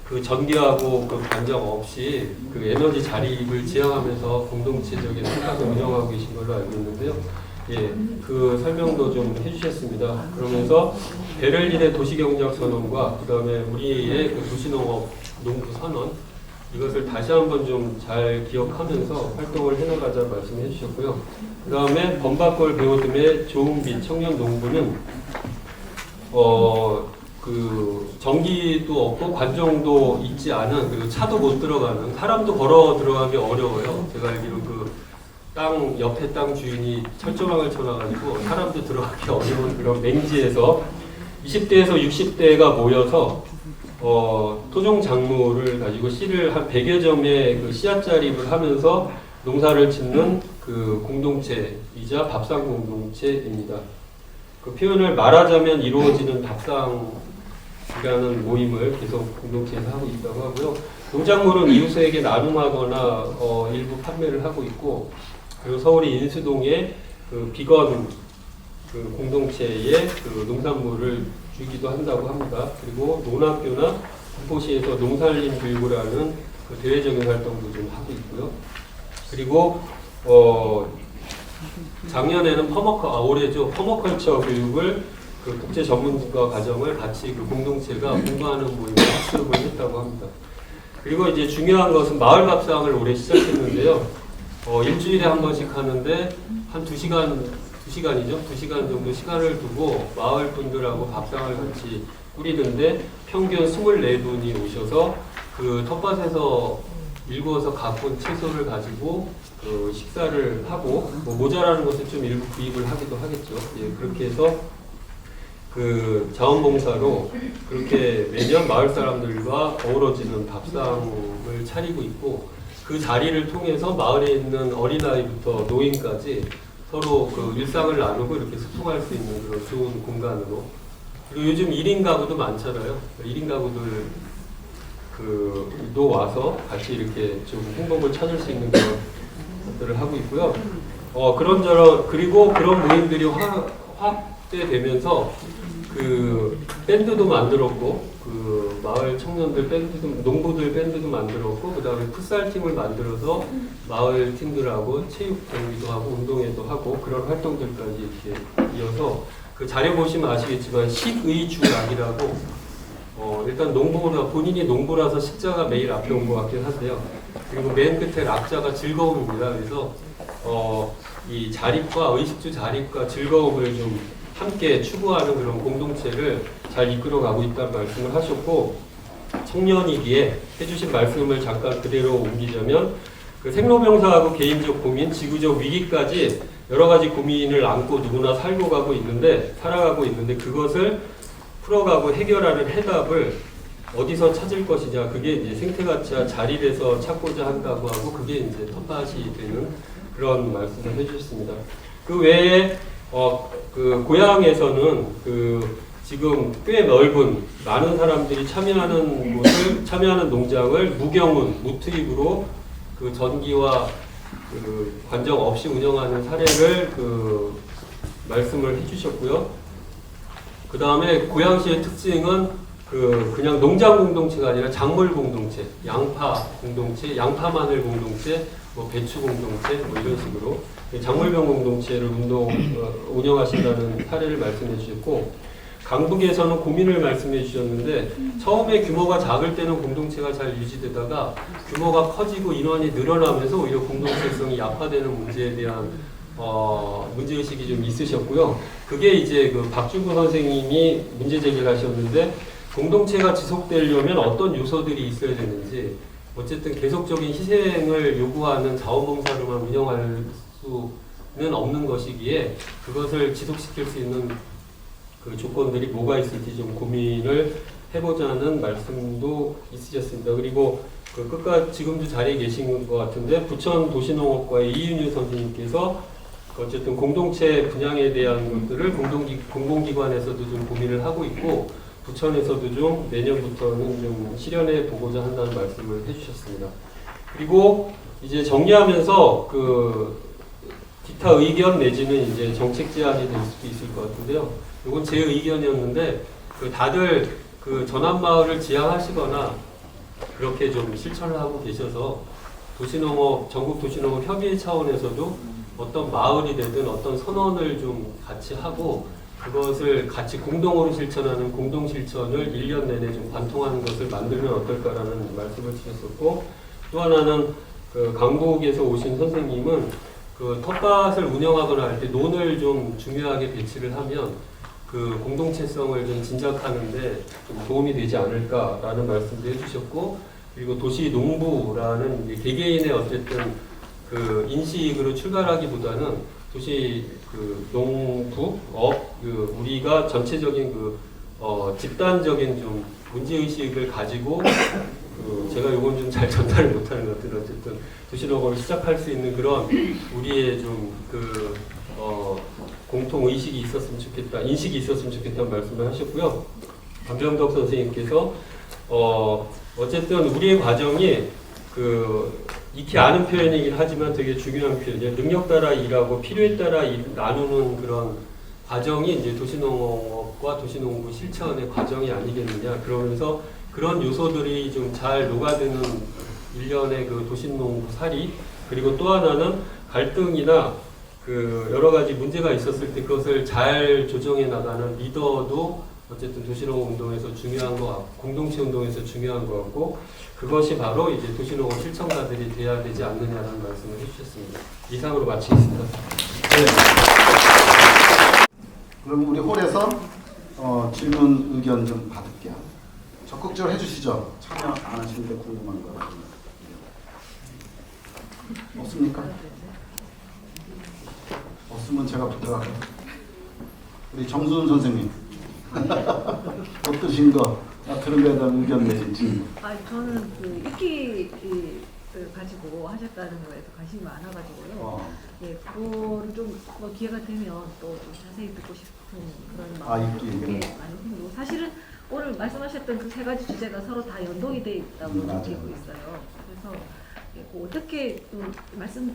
그 전기하고 그 관정 없이 그 에너지 자립을 지향하면서 공동체적인 텃밭을 운영하고 계신 걸로 알고 있는데요. 예, 그 설명도 좀 해주셨습니다. 그러면서 베를린의 도시경제학 선언과 그 다음에 우리의 그 도시농업 농부 선언, 이것을 다시 한번 좀 잘 기억하면서 활동을 해나가자 말씀해 주셨고요. 그 다음에 범박골 배우듬의 조은빛 청년 농부는 그 전기도 없고 관정도 있지 않은, 그리고 차도 못 들어가는, 사람도 걸어 들어가기 어려워요. 제가 알기로 그 옆에 땅 주인이 철조망을 쳐놔가지고 사람도 들어가기 어려운 그런 맹지에서 20대에서 60대가 모여서 토종 작물을 가지고 씨를 한 100여 점의 그 씨앗 자립을 하면서 농사를 짓는 그 공동체이자 밥상 공동체입니다. 그 표현을 말하자면 이루어지는 밥상이라는 모임을 계속 공동체에서 하고 있다고 하고요. 농작물은 이웃에게 나눔하거나 일부 판매를 하고 있고, 그리고 서울의 인수동에 그 비건 그 공동체에 그 농산물을 주기도 한다고 합니다. 그리고 논학교나 국포시에서 농산림 교육을 하는 그 대외적인 활동도 좀 하고 있고요. 그리고 작년에는 올해죠. 퍼머컬처 교육을 그 국제 전문가 과정을 같이 그 공동체가 공부하는 모임을 학습을 했다고 합니다. 그리고 이제 중요한 것은 마을 밥상을 올해 시작했는데요. 일주일에 한 번씩 하는데 한 2시간 정도 시간을 두고 마을 분들하고 밥상을 같이 꾸리는데 평균 24분이 오셔서 그 텃밭에서 일구어서 갖고 온 채소를 가지고 그 식사를 하고, 뭐 모자라는 것을 좀 일부 구입을 하기도 하겠죠. 예, 그렇게 해서 그 자원봉사로 그렇게 매년 마을 사람들과 어우러지는 밥상을 차리고 있고, 그 자리를 통해서 마을에 있는 어린아이부터 노인까지 서로 그 일상을 나누고 이렇게 소통할 수 있는 그런 좋은 공간으로. 그리고 요즘 1인 가구도 많잖아요. 1인 가구들 도 와서 같이 이렇게 좀 행복을 찾을 수 있는 그런 것들을 하고 있고요. 그런저런, 그리고 그런 모임들이 확대되면서 그 밴드도 만들었고, 그 마을 청년들 밴드도, 농부들 밴드도 만들었고, 그 다음에 풋살팀을 만들어서 마을 팀들하고 체육 경기도 하고 운동회도 하고 그런 활동들까지 이렇게 이어서, 그 자료 보시면 아시겠지만 식의주락이라고, 일단 본인이 농부라서 식자가 매일 앞에 온 것 같긴 한데요. 그리고 맨 끝에 락자가 즐거움입니다. 그래서 이 자립과 의식주 자립과 즐거움을 좀 함께 추구하는 그런 공동체를 잘 이끌어가고 있다는 말씀을 하셨고, 청년이기에 해주신 말씀을 잠깐 그대로 옮기자면, 그 생로병사하고 개인적 고민, 지구적 위기까지 여러 가지 고민을 안고 누구나 살아가고 있는데 그것을 풀어가고 해결하는 해답을 어디서 찾을 것이냐, 그게 이제 생태가치와 자립에서 찾고자 한다고 하고, 그게 이제 텃밭이 되는 그런 말씀을 해주셨습니다. 그 외에 그 고향에서는 그 지금 꽤 넓은 많은 사람들이 참여하는 농장을 무투입으로 그 전기와 그 관정 없이 운영하는 사례를 그 말씀을 해주셨고요. 그 다음에 고양시의 특징은 그냥 농장 공동체가 아니라 작물 공동체, 양파 공동체, 양파 마늘 공동체, 뭐 배추 공동체, 뭐 이런 식으로 작물병 공동체를 운영하신다는 사례를 말씀해 주셨고, 강북에서는 고민을 말씀해 주셨는데, 처음에 규모가 작을 때는 공동체가 잘 유지되다가 규모가 커지고 인원이 늘어나면서 오히려 공동체성이 약화되는 문제에 대한 문제의식이 좀 있으셨고요. 그게 이제 그 박준구 선생님이 문제 제기를 하셨는데, 공동체가 지속되려면 어떤 요소들이 있어야 되는지, 어쨌든 계속적인 희생을 요구하는 자원봉사로만 운영할 수는 없는 것이기에 그것을 지속시킬 수 있는 그 조건들이 뭐가 있을지 좀 고민을 해보자는 말씀도 있으셨습니다. 그리고 그 끝까지 지금도 자리에 계신 것 같은데, 부천 도시농업과의 이윤유 선생님께서 어쨌든 공동체 분양에 대한 것들을 공공기관에서도 좀 고민을 하고 있고, 부천에서도 좀 내년부터는 좀 실현해 보고자 한다는 말씀을 해주셨습니다. 그리고 이제 정리하면서 그 기타 의견 내지는 이제 정책 제안이 될 수도 있을 것 같은데요. 이건 제 의견이었는데, 그 다들 그 전환마을을 지향하시거나 그렇게 좀 실천을 하고 계셔서 도시농업, 전국 도시농업 협의회 차원에서도 어떤 마을이 되든 어떤 선언을 좀 같이 하고, 그것을 같이 공동으로 실천하는 공동실천을 1년 내내 좀 관통하는 것을 만들면 어떨까라는 말씀을 주셨었고, 또 하나는 그 강북에서 오신 선생님은 그 텃밭을 운영하거나 할 때 논을 좀 중요하게 배치를 하면 그 공동체성을 좀 진작하는데 좀 도움이 되지 않을까라는 말씀도 해주셨고, 그리고 도시농부라는 개개인의 어쨌든 그 인식으로 출발하기보다는 도시 그 농부업 우리가 전체적인 그 집단적인 좀 문제의식을 가지고 제가 요건 좀 잘 전달을 못하는 것 같아요. 어쨌든 도시농업을 시작할 수 있는 그런 우리의 좀 그 공통 의식이 있었으면 좋겠다, 인식이 있었으면 좋겠다는 말씀을 하셨고요. 안병덕 선생님께서 어쨌든 우리의 과정이 그 익히 아는 표현이긴 하지만 되게 중요한 표현이에요. 능력 따라 일하고 필요에 따라 나누는 그런 과정이 이제 도시농업과 도시농부 실천의 과정이 아니겠느냐. 그러면서 그런 요소들이 좀 잘 녹아드는 일련의 그 도시농부 살이, 그리고 또 하나는 갈등이나 그 여러 가지 문제가 있었을 때 그것을 잘 조정해 나가는 리더도 어쨌든 도시농업 운동에서 중요한 것 같고, 공동체 운동에서 중요한 것 같고, 그것이 바로 이제 도시농업 실천가들이 돼야 되지 않느냐라는 말씀을 해주셨습니다. 이상으로 마치겠습니다. 네. 그럼 우리 홀에서 질문 의견 좀 받을게요. 적극적으로 해주시죠. 참여 안 하시는데 궁금한 거 없습니까? 없으면 제가 부탁할게요. 우리 정수훈 선생님 어떠신 거 들은 거에 대한 의견 내지? 저는 그 읽기를 가지고 하셨다는 거에서 관심이 많아가지고요. 예, 그거를 좀 기회가 되면 또 좀 자세히 듣고 싶은 그런 마음이 많이 생기고, 사실은 오늘 말씀하셨던 그 세 가지 주제가 서로 다 연동이 돼 있다고 느끼고 있어요. 그래서 예, 어떻게 좀 말씀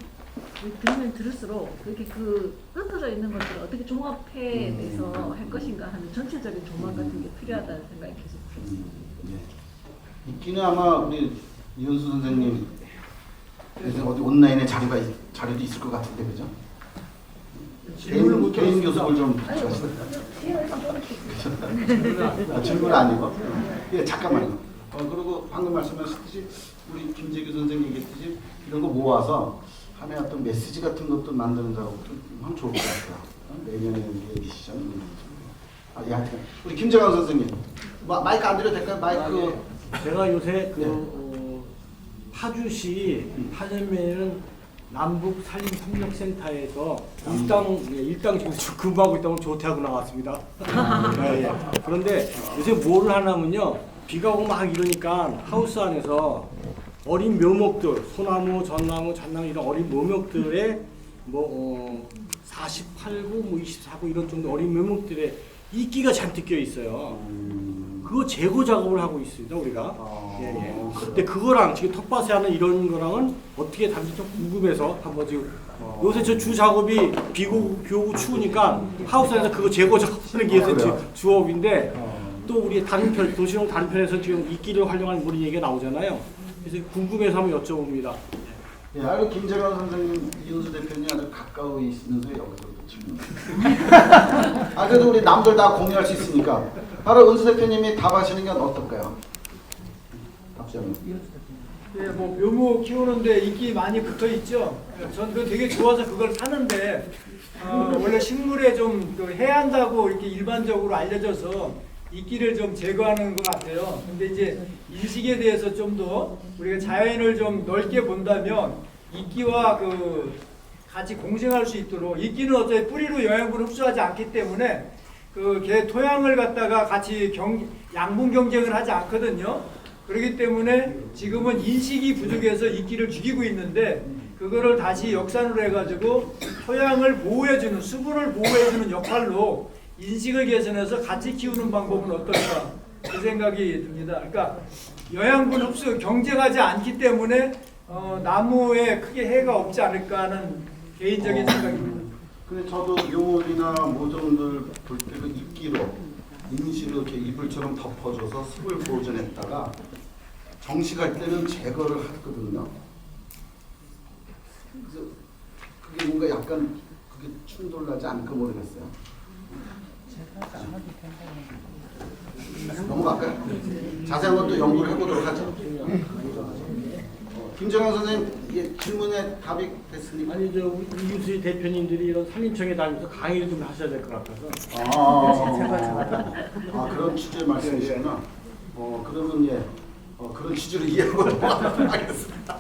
들으면 들을수록 그렇게 그 흩어져 있는 것들을 어떻게 종합해내서 할 것인가 하는 전체적인 조망 같은 게 필요하다는 생각이 계속 들었습니다. 있기는 아마 우리 이현수 선생님 그래서 어디 온라인에 자료도 있을 것 같은데, 그죠? 개인 교섭을 좀 질문 아니고. 예, 잠깐만요. 그리고 방금 말씀하셨듯이 우리 김재규 선생님 얘기했듯이 이런 거 모아서 하나의 어떤 메시지 같은 것도 만드는 작업도 하면 좋을 것 같아요. 내년에 우리 에디션. 하여튼 우리 김재관 선생님 마이크 안 드려도 될까요? 마이크. 제가 요새 파주시 파전면에는 남북 산림 협력센터에서 일당 지금 근무하고 있다고 조퇴하고 나왔습니다. 예. 그런데 요새 뭐를 하냐면요, 비가 오고 막 이러니까 하우스 안에서 어린 묘목들, 소나무, 전나무, 잣나무 이런 어린 묘목들에 48구, 24구 이런 정도 어린 묘목들에 이끼가 잔뜩 껴 있어요. 그거 제거 작업을 하고 있습니다, 우리가. 예. 근데 그거랑 지금 텃밭에 하는 이런 거랑은 어떻게 다른지 좀 궁금해서 한번 지금 요새 저 주 작업이 비 오고 추우니까 하우스 안에서 그거 제거 작업하는 게 요새 주업인데, 또 우리 다른 편, 도시농 다른 편에서 지금 이끼를 활용하는 그런 얘기가 나오잖아요. 그래서 궁금해서 한번 여쭤봅니다. 예, 알고 김재관 선생님, 이윤수 대표님 아주 가까이 있으면서 여기서 질문. 그래도 우리 남들 다 공유할 수 있으니까 바로 은수 대표님이 답하시는 건 어떨까요? 답변은. 예, 뭐 묘목 키우는데 이끼 많이 붙어 있죠. 전 그거 되게 좋아서 그걸 사는데 원래 식물에 좀 그 해야 한다고 이렇게 일반적으로 알려져서 이끼를 좀 제거하는 것 같아요. 근데 이제 인식에 대해서 좀 더 우리가 자연을 좀 넓게 본다면 이끼와 그 같이 공생할 수 있도록, 이끼는 어차피 뿌리로 영양분을 흡수하지 않기 때문에 그 개 토양을 갖다가 같이 양분 경쟁을 하지 않거든요. 그렇기 때문에 지금은 인식이 부족해서 이끼를 죽이고 있는데, 그거를 다시 역산으로 해가지고 토양을 보호해주는, 수분을 보호해주는 역할로 인식을 개선해서 같이 키우는 방법은 어떨까, 그 생각이 듭니다. 그러니까 영양분 흡수 경쟁하지 않기 때문에 나무에 크게 해가 없지 않을까 하는 개인적인 생각입니다. 근데 저도 묘목이나 모종들 볼 때 그 이끼로 임시로 이렇게 이불처럼 덮어줘서 습을 보존했다가 정식할 때는 제거를 하거든요. 그래서 그게 뭔가 약간 그게 충돌나지 않을까 모르겠어요. 넘어갈까요? 자세한 것도 연구를 해보도록 하죠. 김정환 선생님, 예, 질문에 답이 됐으니까. 아니 저 우리 이규수 대표님들이 이런 산림청에 다니면서 강의를 좀 하셔야 될 것 같아서. 그런 취지의 말씀이시구나. 그러면 예, 그런 취지로 이해하고 하겠습니다.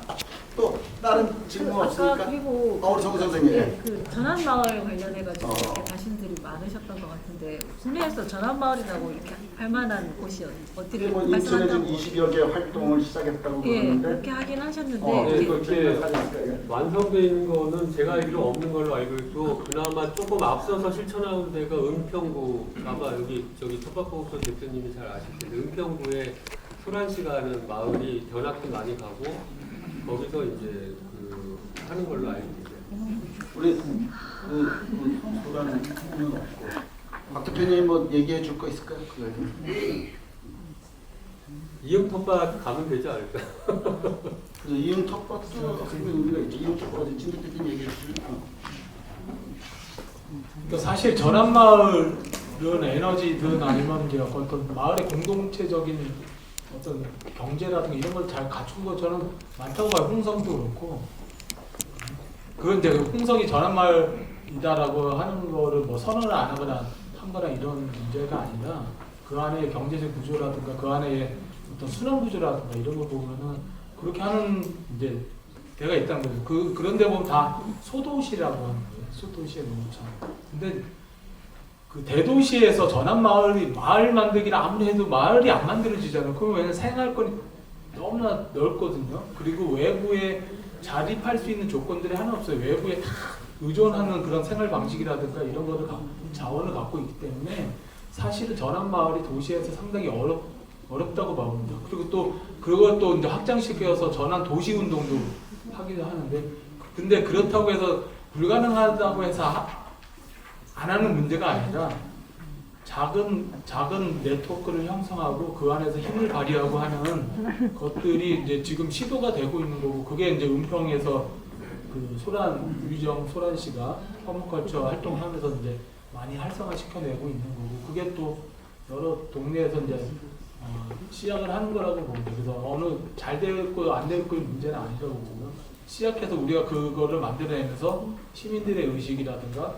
또 다른 질문 없으니까. 아까 그리고 우리 정 선생님. 네, 그 전환마을 관련해가지고 이렇게 가신 분들이 많으셨던 것 같은데, 국내에서 전환마을이라고 이렇게 할 만한 곳이 어디를 뭐 인천에 지금 말씀한다고? 20여 개 활동을 시작했다고 예, 그러는데. 그렇게 하긴 하셨는데 네, 그렇게 완성되어 있는 거는 제가 알기로 없는 걸로 알고 있고, 그나마 조금 앞서서 실천하는 데가 은평구, 아마 여기 저기 톱밥보호소 대표님이 잘 아실 텐데, 은평구에 소란시가 하는 마을이 견학도 많이 가고 거기서 이제 그 하는 걸로 알고 있어요. 우리 소라는 부분은 없고, 박 대표님 뭐 얘기해 줄 거 있을까요? 그거에 이응 텃밭 가면 되지 않을까? 그래서 이응 텃밭도 우리가 이응 텃밭 진 대표님 얘기해 주시면. 그러니까 사실 전환마을은 에너지든 아니면 이제 어떤 마을의 공동체적인 어떤 경제라든가 이런 걸 잘 갖춘 거 저는 많다고 봐요. 홍성도 그렇고. 그건 이제 홍성이 전환마을이다라고 하는 거를 뭐 선언을 안 하거나 한 거나 이런 문제가 아니라, 그 안에 경제적 구조라든가 그 안에 어떤 순환 구조라든가 이런 거 보면은 그렇게 하는 이제 데가 있다는 거죠. 그런 데 보면 다 소도시라고 하는 거예요. 소도시의 농촌. 근데 그 대도시에서 전환마을이 마을 만들기를 아무리 해도 마을이 안 만들어지잖아요. 그러면 왜냐면 생활권이 너무나 넓거든요. 그리고 외부에 자립할 수 있는 조건들이 하나 없어요. 외부에 다 의존하는 그런 생활 방식이라든가 이런 거를 자원을 갖고 있기 때문에 사실은 전환마을이 도시에서 상당히 어렵다고 봅니다. 그리고 또 그것도 이제 확장시켜서 전환 도시 운동도 하기도 하는데, 근데 그렇다고 해서 불가능하다고 해서 안 하는 문제가 아니라 작은 네트워크를 형성하고 그 안에서 힘을 발휘하고 하는 것들이 이제 지금 시도가 되고 있는 거고, 그게 이제 은평에서 그 소란 씨가 퍼머컬처 활동을 하면서 이제 많이 활성화 시켜내고 있는 거고, 그게 또 여러 동네에서 이제 시작을 하는 거라고 봅니다. 그래서 어느 잘 되고 안 되고 문제는 아니라고 보고요. 시작해서 우리가 그거를 만들어내면서 시민들의 의식이라든가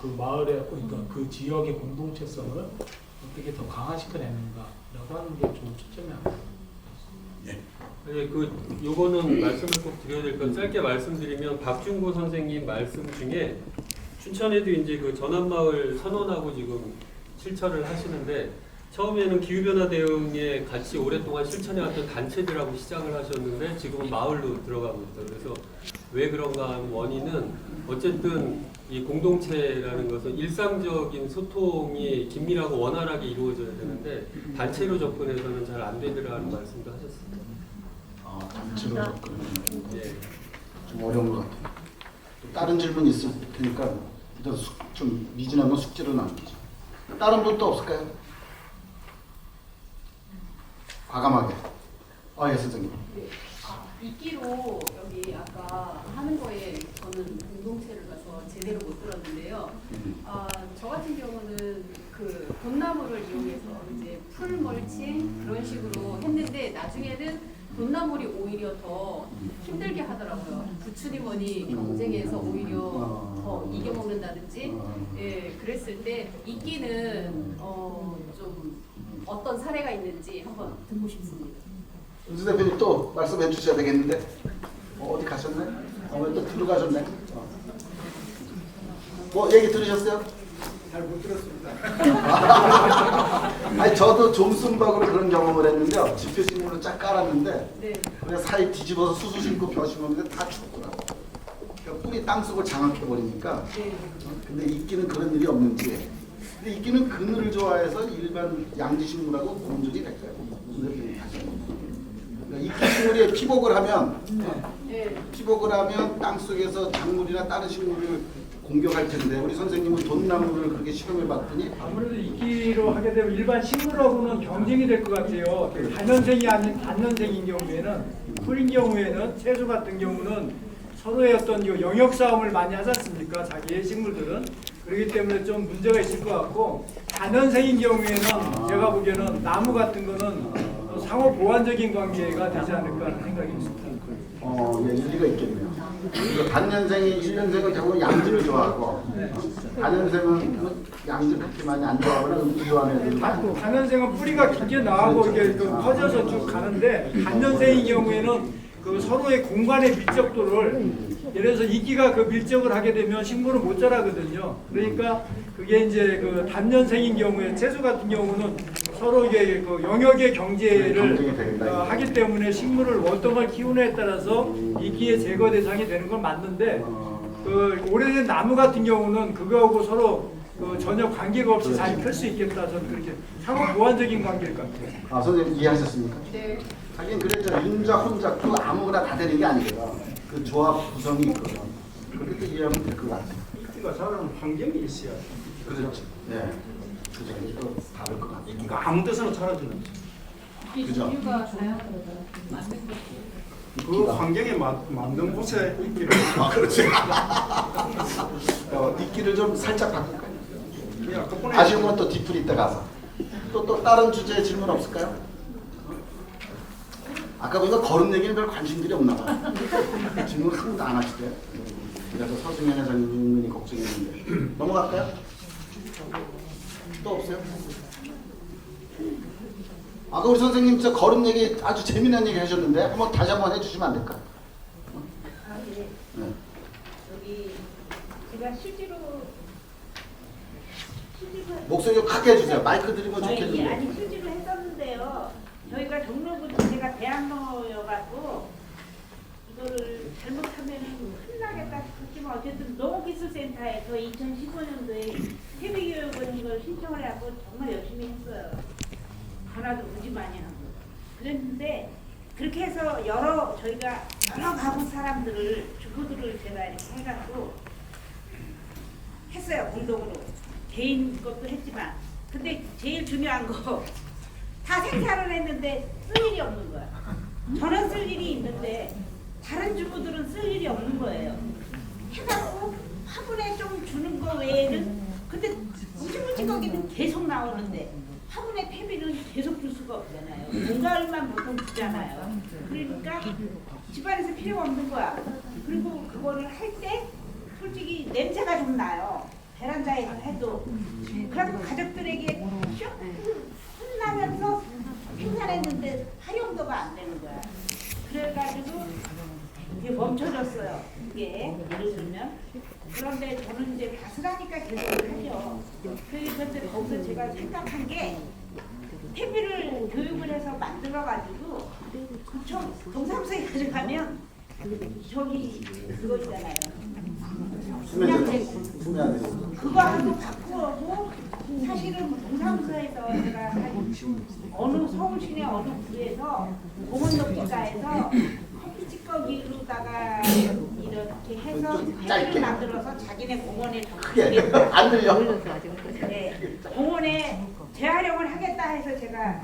그 마을의, 그러니까 그 지역의 공동체성을 어떻게 더 강화시켜내는가라고 하는 게 좀 초점이 아닙니다. 네, 요거는 말씀을 꼭 드려야 될 건, 짧게 말씀드리면 박준구 선생님 말씀 중에 춘천에도 이제 그 전환마을 선언하고 지금 실천을 하시는데, 처음에는 기후변화 대응에 같이 오랫동안 실천해왔던 단체들하고 시작을 하셨는데 지금은 마을로 들어가고 있다. 그래서 왜 그런가 하는 원인은, 어쨌든 이 공동체라는 것은 일상적인 소통이 긴밀하고 원활하게 이루어져야 되는데 단체로 접근해서는 잘 안 되더라는 말씀도 하셨습니다. 단체로 접근은 예. 좀 어려운 것 같아요. 또 다른 질문 있을 테니까 일단 좀 미진한 건 숙제로 남기죠. 다른 분도 없을까요? 과감하게. 예, 선생님. 이끼로 여기 아까 하는 거에 저는 공동체를 가서 제대로 못 들었는데요. 저 같은 경우는 그 봄나무를 이용해서 이제 풀 멀칭 그런 식으로 했는데, 나중에는 돈나물이 오히려 더 힘들게 하더라고요. 부추니 뭐니 경쟁에서 오히려 더 이겨먹는다든지 예, 그랬을 때 이끼는 좀 어떤 사례가 있는지 한번 듣고 싶습니다. 윤수 대표님 또 말씀해 주셔야 되겠는데 어디 가셨네? 왜 또 들어가셨네? 뭐 얘기 들으셨어요? 잘 못 들었습니다. 아니 저도 좀순박으로 그런 경험을 했는데요. 지표식물로 쫙 깔았는데 네. 그냥 사이 뒤집어서 수수 심고 벼 심었는데 다 죽더라고. 그러니까 뿌리 땅속을 장악해 버리니까. 네. 근데 이끼는 그런 일이 없는지. 근데 이끼는 그늘을 좋아해서 일반 양지식물하고 공존이 될까요? 무슨 대표님 다시. 그러니까 이끼 식물이 피복을 하면 피복을 하면 땅 속에서 작물이나 다른 식물을 공격할 텐데 우리 선생님은 돈나무를 그렇게 실험해 봤더니 아무래도 이끼로 하게 되면 일반 식물하고는 경쟁이 될 것 같아요. 단연생이 아닌 단연생인 경우에는 풀인 경우에는 채소 같은 경우는 서로의 어떤 영역 싸움을 많이 하지 않습니까? 자기의 식물들은 그렇기 때문에 좀 문제가 있을 것 같고 단연생인 경우에는 제가 보기에는 나무 같은 거는 상호 보완적인 관계가 되지 않을까 하는 생각이 있습니다. 예, 일리가 있겠네요. 단년생이 1년생은 대부분 양지를 좋아하고 단년생은 양지 그렇게 많이 안 좋아하거나 음식 좋아하는 애들 많고 단년생은 뿌리가 깊게 나가고 이렇게 커져서 쭉 가는데 단년생인 경우에는 그 서로의 공간의 밀접도를 예를 들어서 이끼가 그 밀접을 하게 되면 식물은 못 자라거든요. 그러니까 그게 이제 그 단년생인 경우에 채소 같은 경우는 서로 이게 그 영역의 경제를 하기 때문에 식물을 어떤 걸 키우느냐에 따라서 이끼의 제거 대상이 되는 건 맞는데 그 오래된 나무 같은 경우는 그거하고 서로 그 전혀 관계가 없이 잘 클 수 있겠다. 저는 그렇게 상호 보완적인 관계일 것 같아요. 아 선생님 이해하셨습니까? 네. 하긴 그랬잖아요. 윤작 혼작도 아무거나 다 되는 게 아니고요. 그 조합 구성이 있거든. 그렇게 이해하면 될 것 같아요. 이끼가 자라는 환경이 있어야 돼. 그렇죠. 네. 그죠. 이거 다를 것 같아요. 이끼가 아무 데서나 자라주는 이 그죠. 종류가 다양하더라고요. 맞는 거. 그 환경에 맞는 곳에 이끼를 그렇지. 이끼를 좀 살짝 바꿀까요? 그냥 아쉬운 건 또 뒤풀이 때 가서 또 다른 주제에 질문 없을까요? 아까 보니까 거름 얘기는 별 관심들이 없나 봐요. 질문 한 번도 안 하시대요. 그래서 서승현 회장님이 걱정했는데 넘어갈까요? 또 없어요? 아까 우리 선생님 저 거름 얘기 아주 재미난 얘기 하셨는데 한번 다시 한번 해주시면 안 될까요? 네. 여기 제가 실제로 목소리 좀 크게 해주세요. 마이크 드리면 아니 좋겠는데. 실제로 했었는데요. 저희가 종로구도 제가 대학로여가지고 이거를 잘못하면 큰일 나겠다 싶었지만 어쨌든 농업기술센터에서 2015년도에 태비교육원 이걸 신청을 하고 정말 열심히 했어요. 전화도 무지 많이 하고 그랬는데 그렇게 해서 저희가 여러 가구 사람들을 주부들을 제가 이렇게 해갖고 했어요. 공동으로 개인 것도 했지만 근데 제일 중요한 거 다 생산을 했는데 쓸 일이 없는 거야. 저는 쓸 일이 있는데 다른 주부들은 쓸 일이 없는 거예요. 해갖고 화분에 좀 주는 거 외에는 근데 음식물질 거기는 계속 나오는데 화분에 퇴비는 계속 줄 수가 없잖아요. 공갈만 보통 주잖아요. 그러니까 집안에서 필요가 없는 거야. 그리고 그거를 할 때 솔직히 냄새가 좀 나요. 베란다에서 해도. 그래서 가족들에게 혼나면서 생산했는데 활용도가 안 되는 거야. 그래가지고 이게 멈춰졌어요. 이게 예를 들면. 그런데 저는 이제 가수라니까 계속 하죠. 그런데 거기서 제가 생각한 게 퇴비를 교육을 해서 만들어가지고 그쪽 동사무소에 가져가면 저기 그거 있잖아요. 그거하고 바꾸고 사실은 동사무소에서 제가 어느 서울 시내 어느 구에서 공원녹지가에서 커피 찌꺼기로다가 이렇게 해서 회를 만들어서 자기네 공원에 안 들려. 네, 공원에 재활용을 하겠다 해서 제가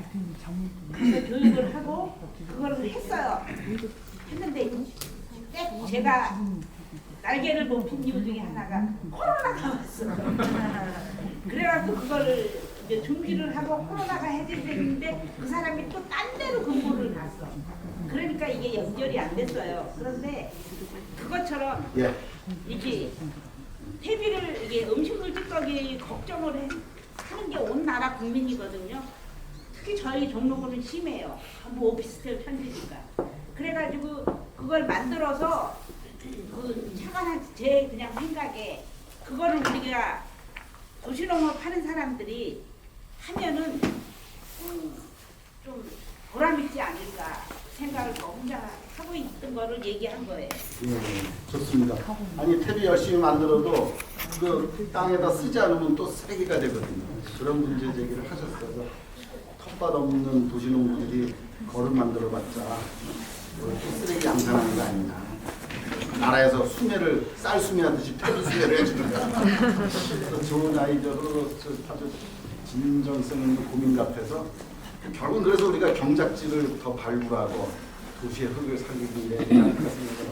가서 교육을 하고 그거를 했어요. 했는데 제가 날개를 높인 이유 중에 하나가 코로나가 왔어. 그래갖고 그거를 이제 준비를 하고 코로나가 해제됐는데 그 사람이 또 딴 데로 근무를 갔어. 그러니까 이게 연결이 안 됐어요. 그런데 그것처럼 예. 이게 퇴비를 이게 음식물 찌꺼기 걱정을 하는 게 온 나라 국민이거든요. 특히 저희 종로구는 심해요. 전부 오피스텔 편지니까. 그래가지고 그걸 만들어서 그 차관한 제 그냥 생각에 그거를 우리가 도시농업 하는 사람들이 하면은 좀 보람있지 않을까 생각을 혼자 하고 있던 거를 얘기한 거예요. 예, 좋습니다. 아니 탭이 열심히 만들어도 그 땅에다 쓰지 않으면 또 쓰레기가 되거든요. 그런 문제 제기를 하셨어요. 텃밭 없는 도시농부들이 거름 만들어봤자 또 쓰레기 양산하는 거 아니냐. 나라에서 수매를 쌀 수매하듯이 탭이 수매를 해주는 거야. 그래서 좋은 아이디어로 아주 진정성 있는 고민 같아서 결국 그래서 우리가 경작지를 더 발굴하고 도시의 흙을 살리기 위해 생각을 해봤습니다.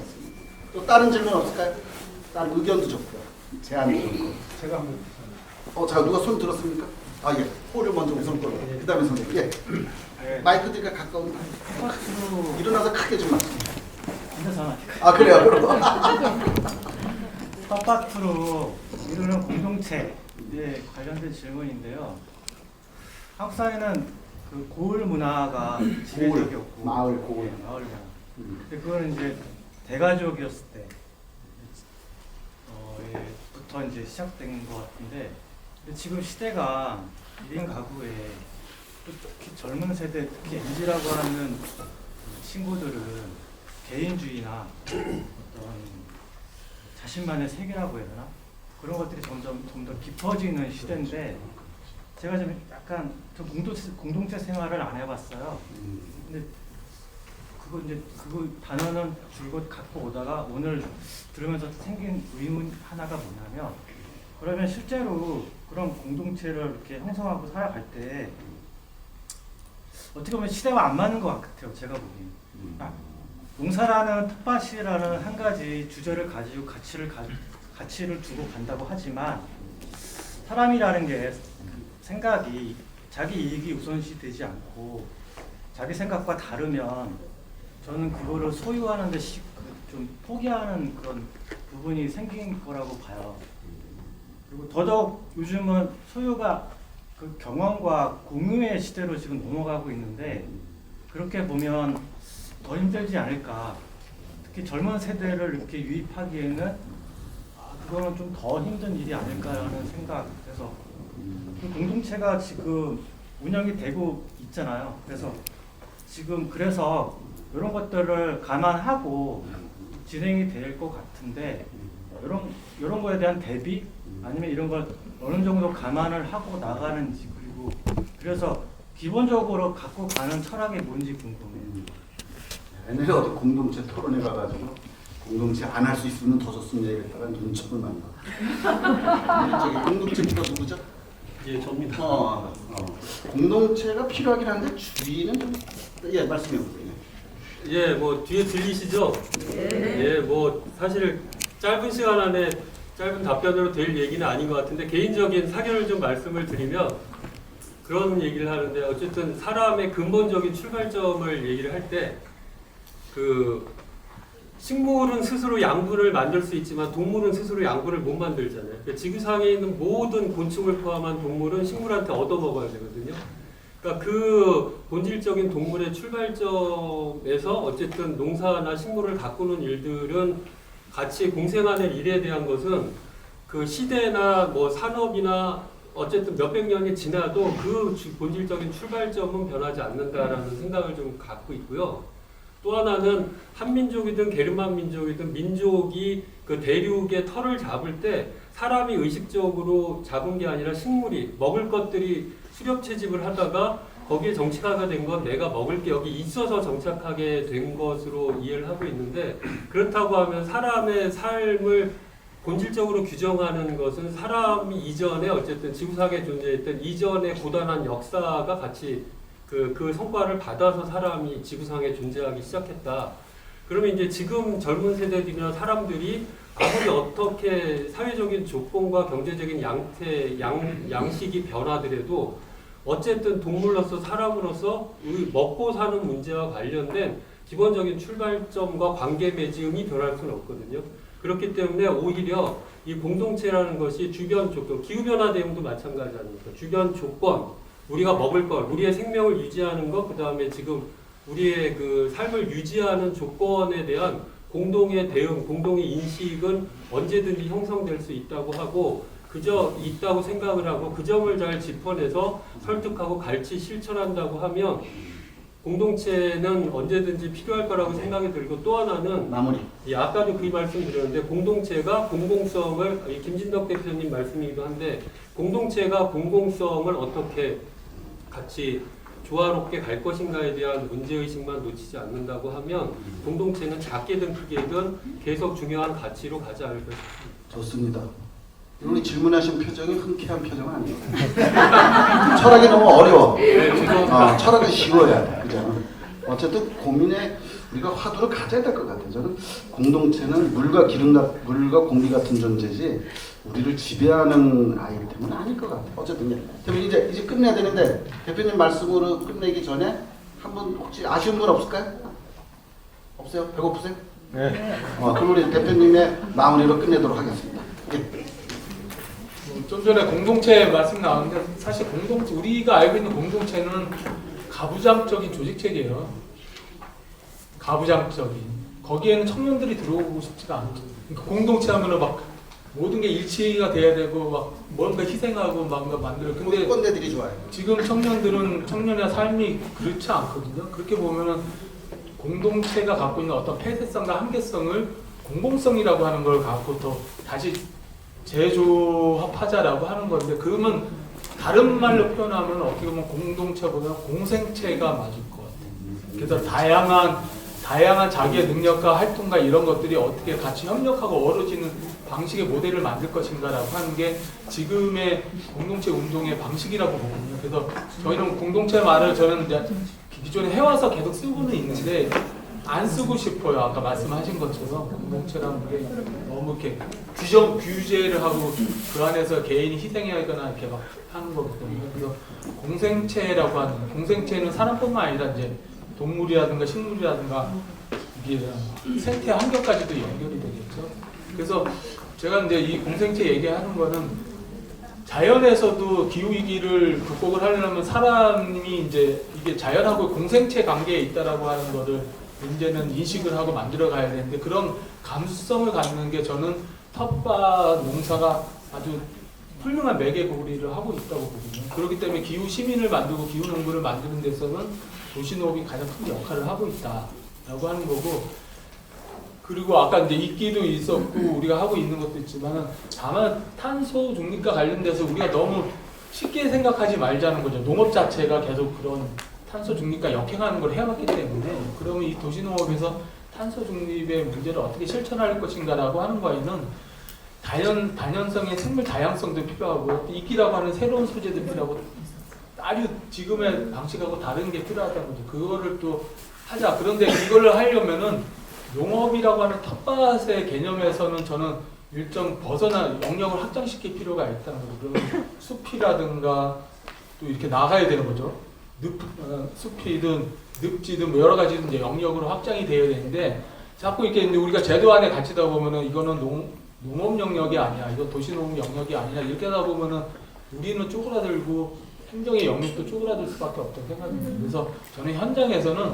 또 다른 질문 없을까요? 다른 의견도 좋고요. 제안도 좋고. 제가 한번. 자 누가 손 들었습니까? 아 예. 호를 먼저 우선 걸어. 그다음에 선생님. 예. 마이크 드리가 가까운. 일어나서 크게 좀 말씀해. 아 그래요. 그럼. 텃밭으로 이루는 공동체에 관련된 질문인데요. 한국 사회는 그 고을 문화가 지배적이었고 마을 고을. 마을 문화. 근데 그거는 이제 대가족이었을 때 부터 이제 시작된 것 같은데, 근데 지금 시대가 1인 가구에 또 특히 젊은 세대, 특히 MZ라고 하는 친구들은 개인주의나 어떤 자신만의 세계라고 해야 되나? 그런 것들이 점점 좀 더 깊어지는 시대인데, 제가 좀 약간 좀 공동체 생활을 안 해봤어요. 근데 그거 단어는 줄곧 갖고 오다가 오늘 들으면서 생긴 의문 하나가 뭐냐면, 그러면 실제로 그런 공동체를 이렇게 형성하고 살아갈 때 어떻게 보면 시대와 안 맞는 것 같아요. 제가 보기엔. 농사라는 텃밭이라는 한 가지 주제를 가지고 가치를 두고 간다고 하지만, 사람이라는 게 생각이 자기 이익이 우선시 되지 않고 자기 생각과 다르면 저는 그거를 소유하는데 좀 포기하는 그런 부분이 생긴 거라고 봐요. 그리고 더더욱 요즘은 소유가 그 경험과 공유의 시대로 지금 넘어가고 있는데, 그렇게 보면 더 힘들지 않을까. 특히 젊은 세대를 이렇게 유입하기에는 그거는 좀 더 힘든 일이 아닐까라는 생각. 그래서 그 공동체가 지금 운영이 되고 있잖아요. 그래서 지금 그래서 이런 것들을 감안하고 진행이 될 것 같은데, 이런 거에 대한 대비 아니면 이런 걸 어느 정도 감안을 하고 나가는지, 그리고 그래서 기본적으로 갖고 가는 철학이 뭔지 궁금해요. 옛날에 어디 공동체 토론회 가가지고 공동체 안 할 수 있으면 더 좋습니다 이랬다가 눈썹을 만나. 저기 공동체부터 누구죠? 예, 접니다. 공동체가 필요하긴 한데 주의는 좀 말씀해 보세요. 예, 뭐 뒤에 들리시죠? 예, 뭐 사실 짧은 시간 안에 짧은 답변으로 될 얘기는 아닌 것 같은데, 개인적인 사견을 좀 말씀을 드리면 그런 얘기를 하는데, 어쨌든 사람의 근본적인 출발점을 얘기를 할 때 그 식물은 스스로 양분을 만들 수 있지만 동물은 스스로 양분을 못 만들잖아요. 그러니까 지구상에 있는 모든 곤충을 포함한 동물은 식물한테 얻어먹어야 되거든요. 그러니까 그 본질적인 동물의 출발점에서 어쨌든 농사나 식물을 가꾸는 일들은 같이 공생하는 일에 대한 것은 그 시대나 뭐 산업이나 어쨌든 몇백 년이 지나도 그 본질적인 출발점은 변하지 않는다라는 생각을 좀 갖고 있고요. 또 하나는 한민족이든 게르만 민족이든 민족이 그 대륙의 털을 잡을 때 사람이 의식적으로 잡은 게 아니라 식물이 먹을 것들이 수렵 채집을 하다가 거기에 정착하게 된 건 내가 먹을 게 여기 있어서 정착하게 된 것으로 이해를 하고 있는데, 그렇다고 하면 사람의 삶을 본질적으로 규정하는 것은 사람이 이전에 어쨌든 지구상에 존재했던 이전의 고단한 역사가 같이 그 성과를 받아서 사람이 지구상에 존재하기 시작했다. 그러면 이제 지금 젊은 세대들이나 사람들이 아무리 어떻게 사회적인 조건과 경제적인 양식이 변하더라도 어쨌든 동물로서 사람으로서 먹고 사는 문제와 관련된 기본적인 출발점과 관계 맺음이 변할 수는 없거든요. 그렇기 때문에 오히려 이 공동체라는 것이 주변 조건, 기후변화 대응도 마찬가지 아닙니까? 주변 조건, 우리가 먹을 것, 우리의 생명을 유지하는 것, 그 다음에 지금 우리의 그 삶을 유지하는 조건에 대한 공동의 대응, 공동의 인식은 언제든지 형성될 수 있다고 하고, 그저 있다고 생각을 하고 그 점을 잘 짚어내서 설득하고 같이 실천한다고 하면 공동체는 언제든지 필요할 거라고 생각이 들고, 또 하나는 마무리. 예, 아까도 그 말씀 드렸는데 공동체가 공공성을, 김진덕 대표님 말씀이기도 한데, 공동체가 공공성을 어떻게 같이 조화롭게 갈 것인가에 대한 문제의식만 놓치지 않는다고 하면 공동체는 작게든 크게든 계속 중요한 가치로 가지 않을까 싶습니다. 좋습니다. 우리 질문하신 표정이 흔쾌한 표정은 아니에요. 철학이 너무 어려워. 철학은 쉬워야 돼. 그죠? 어쨌든 고민에 우리가 화두를 가져야 될 것 같아요. 저는 공동체는 물과 공기 같은 존재지 우리를 지배하는 아이템은 아닐 것 같아요. 어쨌든 대표님 이제 끝내야 되는데, 대표님 말씀으로 끝내기 전에 한 분 혹시 아쉬운 분 없을까요? 없어요? 배고프세요? 네. 그럼 우리 대표님의 마무리로 끝내도록 하겠습니다. 예. 좀 전에 공동체 말씀 나왔는데, 사실 공동체, 우리가 알고 있는 공동체는 가부장적인 조직체계예요. 가부장적인. 거기에는 청년들이 들어오고 싶지가 않죠. 그러니까 공동체 하면은 막 모든 게 일치가 돼야 되고 막 뭔가 희생하고 막 만들어. 근데 꼰대들이 좋아요. 지금 청년들은 청년의 삶이 그렇지 않거든요. 그렇게 보면은 공동체가 갖고 있는 어떤 폐쇄성과 한계성을 공공성이라고 하는 걸 갖고 더 다시 재조합하자라고 하는 건데, 그러면 다른 말로 표현하면 어떻게 보면 공동체보다 공생체가 맞을 것 같아요. 그래서 다양한 자기의 능력과 활동과 이런 것들이 어떻게 같이 협력하고 어우러지는 방식의 모델을 만들 것인가라고 하는 게 지금의 공동체 운동의 방식이라고 보거든요. 그래서 저희는 공동체 말을 저는 이제 기존에 해와서 계속 쓰고는 있는데 안 쓰고 싶어요. 아까 말씀하신 것처럼 공동체라는 게 너무 이렇게 규제를 하고 그 안에서 개인이 희생하거나 이렇게 막 하는 거기 때문에, 그래서 공생체라고 하는, 공생체는 사람뿐만 아니라 이제 동물이라든가 식물이라든가 이게 생태 환경까지도 연결이 되겠죠. 그래서 제가 이제 이 공생체 얘기하는 거는 자연에서도 기후 위기를 극복을 하려면 사람이 이제 이게 자연하고 공생체 관계에 있다라고 하는 거를 이제는 인식을 하고 만들어 가야 되는데, 그런 감수성을 갖는 게 저는 텃밭 농사가 아주 훌륭한 매개고리를 하고 있다고 보거든요. 그렇기 때문에 기후 시민을 만들고 기후 농부를 만드는 데서는 도시농업이 가장 큰 역할을 하고 있다라고 하는 거고, 그리고 아까 이제 이끼도 있었고 우리가 하고 있는 것도 있지만은 다만 탄소 중립과 관련돼서 우리가 너무 쉽게 생각하지 말자는 거죠. 농업 자체가 계속 그런 탄소 중립과 역행하는 걸 해왔기 때문에, 그러면 이 도시농업에서 탄소 중립의 문제를 어떻게 실천할 것인가라고 하는 거에는 다연성의 생물 다양성도 필요하고 이끼라고 하는 새로운 소재도 필요하고 아주 지금의 방식하고 다른 게 필요하다는 거죠. 그거를 또 하자. 그런데 이걸 하려면은 농업이라고 하는 텃밭의 개념에서는 저는 일정 벗어나 영역을 확장시킬 필요가 있다는 거죠. 그러면 숲이라든가 또 이렇게 나가야 되는 거죠. 숲이든 늪지든 뭐 여러 가지 이제 영역으로 확장이 되어야 되는데, 자꾸 이렇게 우리가 제도 안에 갇히다 보면은 이거는 농업 영역이 아니야, 이거 도시농업 영역이 아니야, 이렇게 하다 보면은 우리는 쪼그라들고 행정의 영역도 쪼그라들 수밖에 없다고 생각합니다. 그래서 저는 현장에서는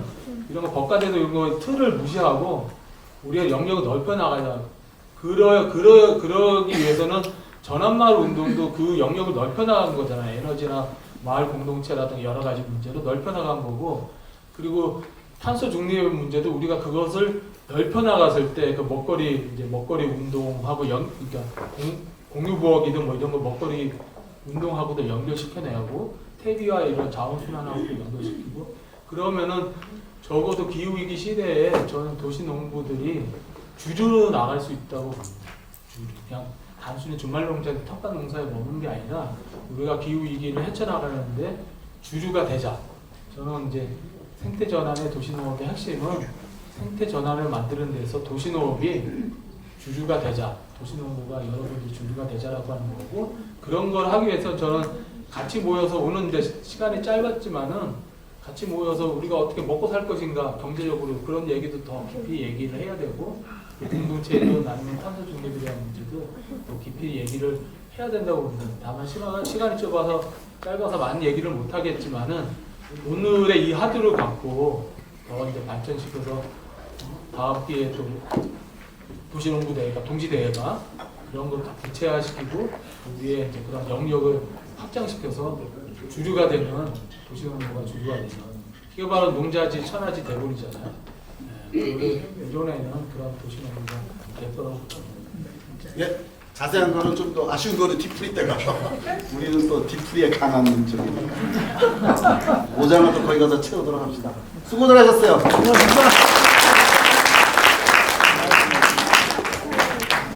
이런 거 법과제도 이런 거 틀을 무시하고 우리가 영역을 넓혀 나가자. 그러기 위해서는 전환마을 운동도 그 영역을 넓혀 나가는 거잖아요. 에너지나 마을 공동체라든가 여러 가지 문제로 넓혀 나간 거고, 그리고 탄소 중립의 문제도 우리가 그것을 넓혀 나갔을 때 그 먹거리 운동하고 그러니까 공유부엌이든 뭐 이런 거 먹거리 운동하고도 연결시켜내고 퇴비와 이런 자원순환하고도 연결시키고, 그러면은 적어도 기후위기 시대에 저는 도시농부들이 주류로 나갈 수 있다고 봅니다. 그냥 단순히 주말농장, 텃밭 농사에 머무는 게 아니라 우리가 기후위기를 헤쳐나가는데 주류가 되자. 저는 이제 생태전환의 도시농업의 핵심은 생태전환을 만드는 데서 도시농업이 주류가 되자. 도시농부가 여러분들이 주류가 되자라고 하는 거고, 그런 걸 하기 위해서 저는 같이 모여서 오는 데 시간이 짧았지만은 같이 모여서 우리가 어떻게 먹고 살 것인가 경제적으로 그런 얘기도 더 깊이 얘기를 해야 되고 공동체도 아니면 탄소 중립에 대한 문제도 더 깊이 얘기를 해야 된다고 봅니다. 다만 시간이 짧아서 많은 얘기를 못 하겠지만은 오늘의 이 하드를 갖고 더 이제 발전시켜서 다음 기회에 또 도시농구대회가 동지대회가 이런 걸 다 구체화시키고 그 위에 이제 그런 영역을 확장시켜서 주류가 되는 도시농구가 주류가 되는 이게 바로 농자지 천하지 대본이잖아요. 이번에는 그런 도시농구가 될 거라고 예, 자세한 거는 좀 더 아쉬운 거는 뒤풀이 때가 우리는 또 뒤풀이에 강한 쪽이니까 5장은 또 거기 가서 채우도록 합시다. 수고들 하셨어요.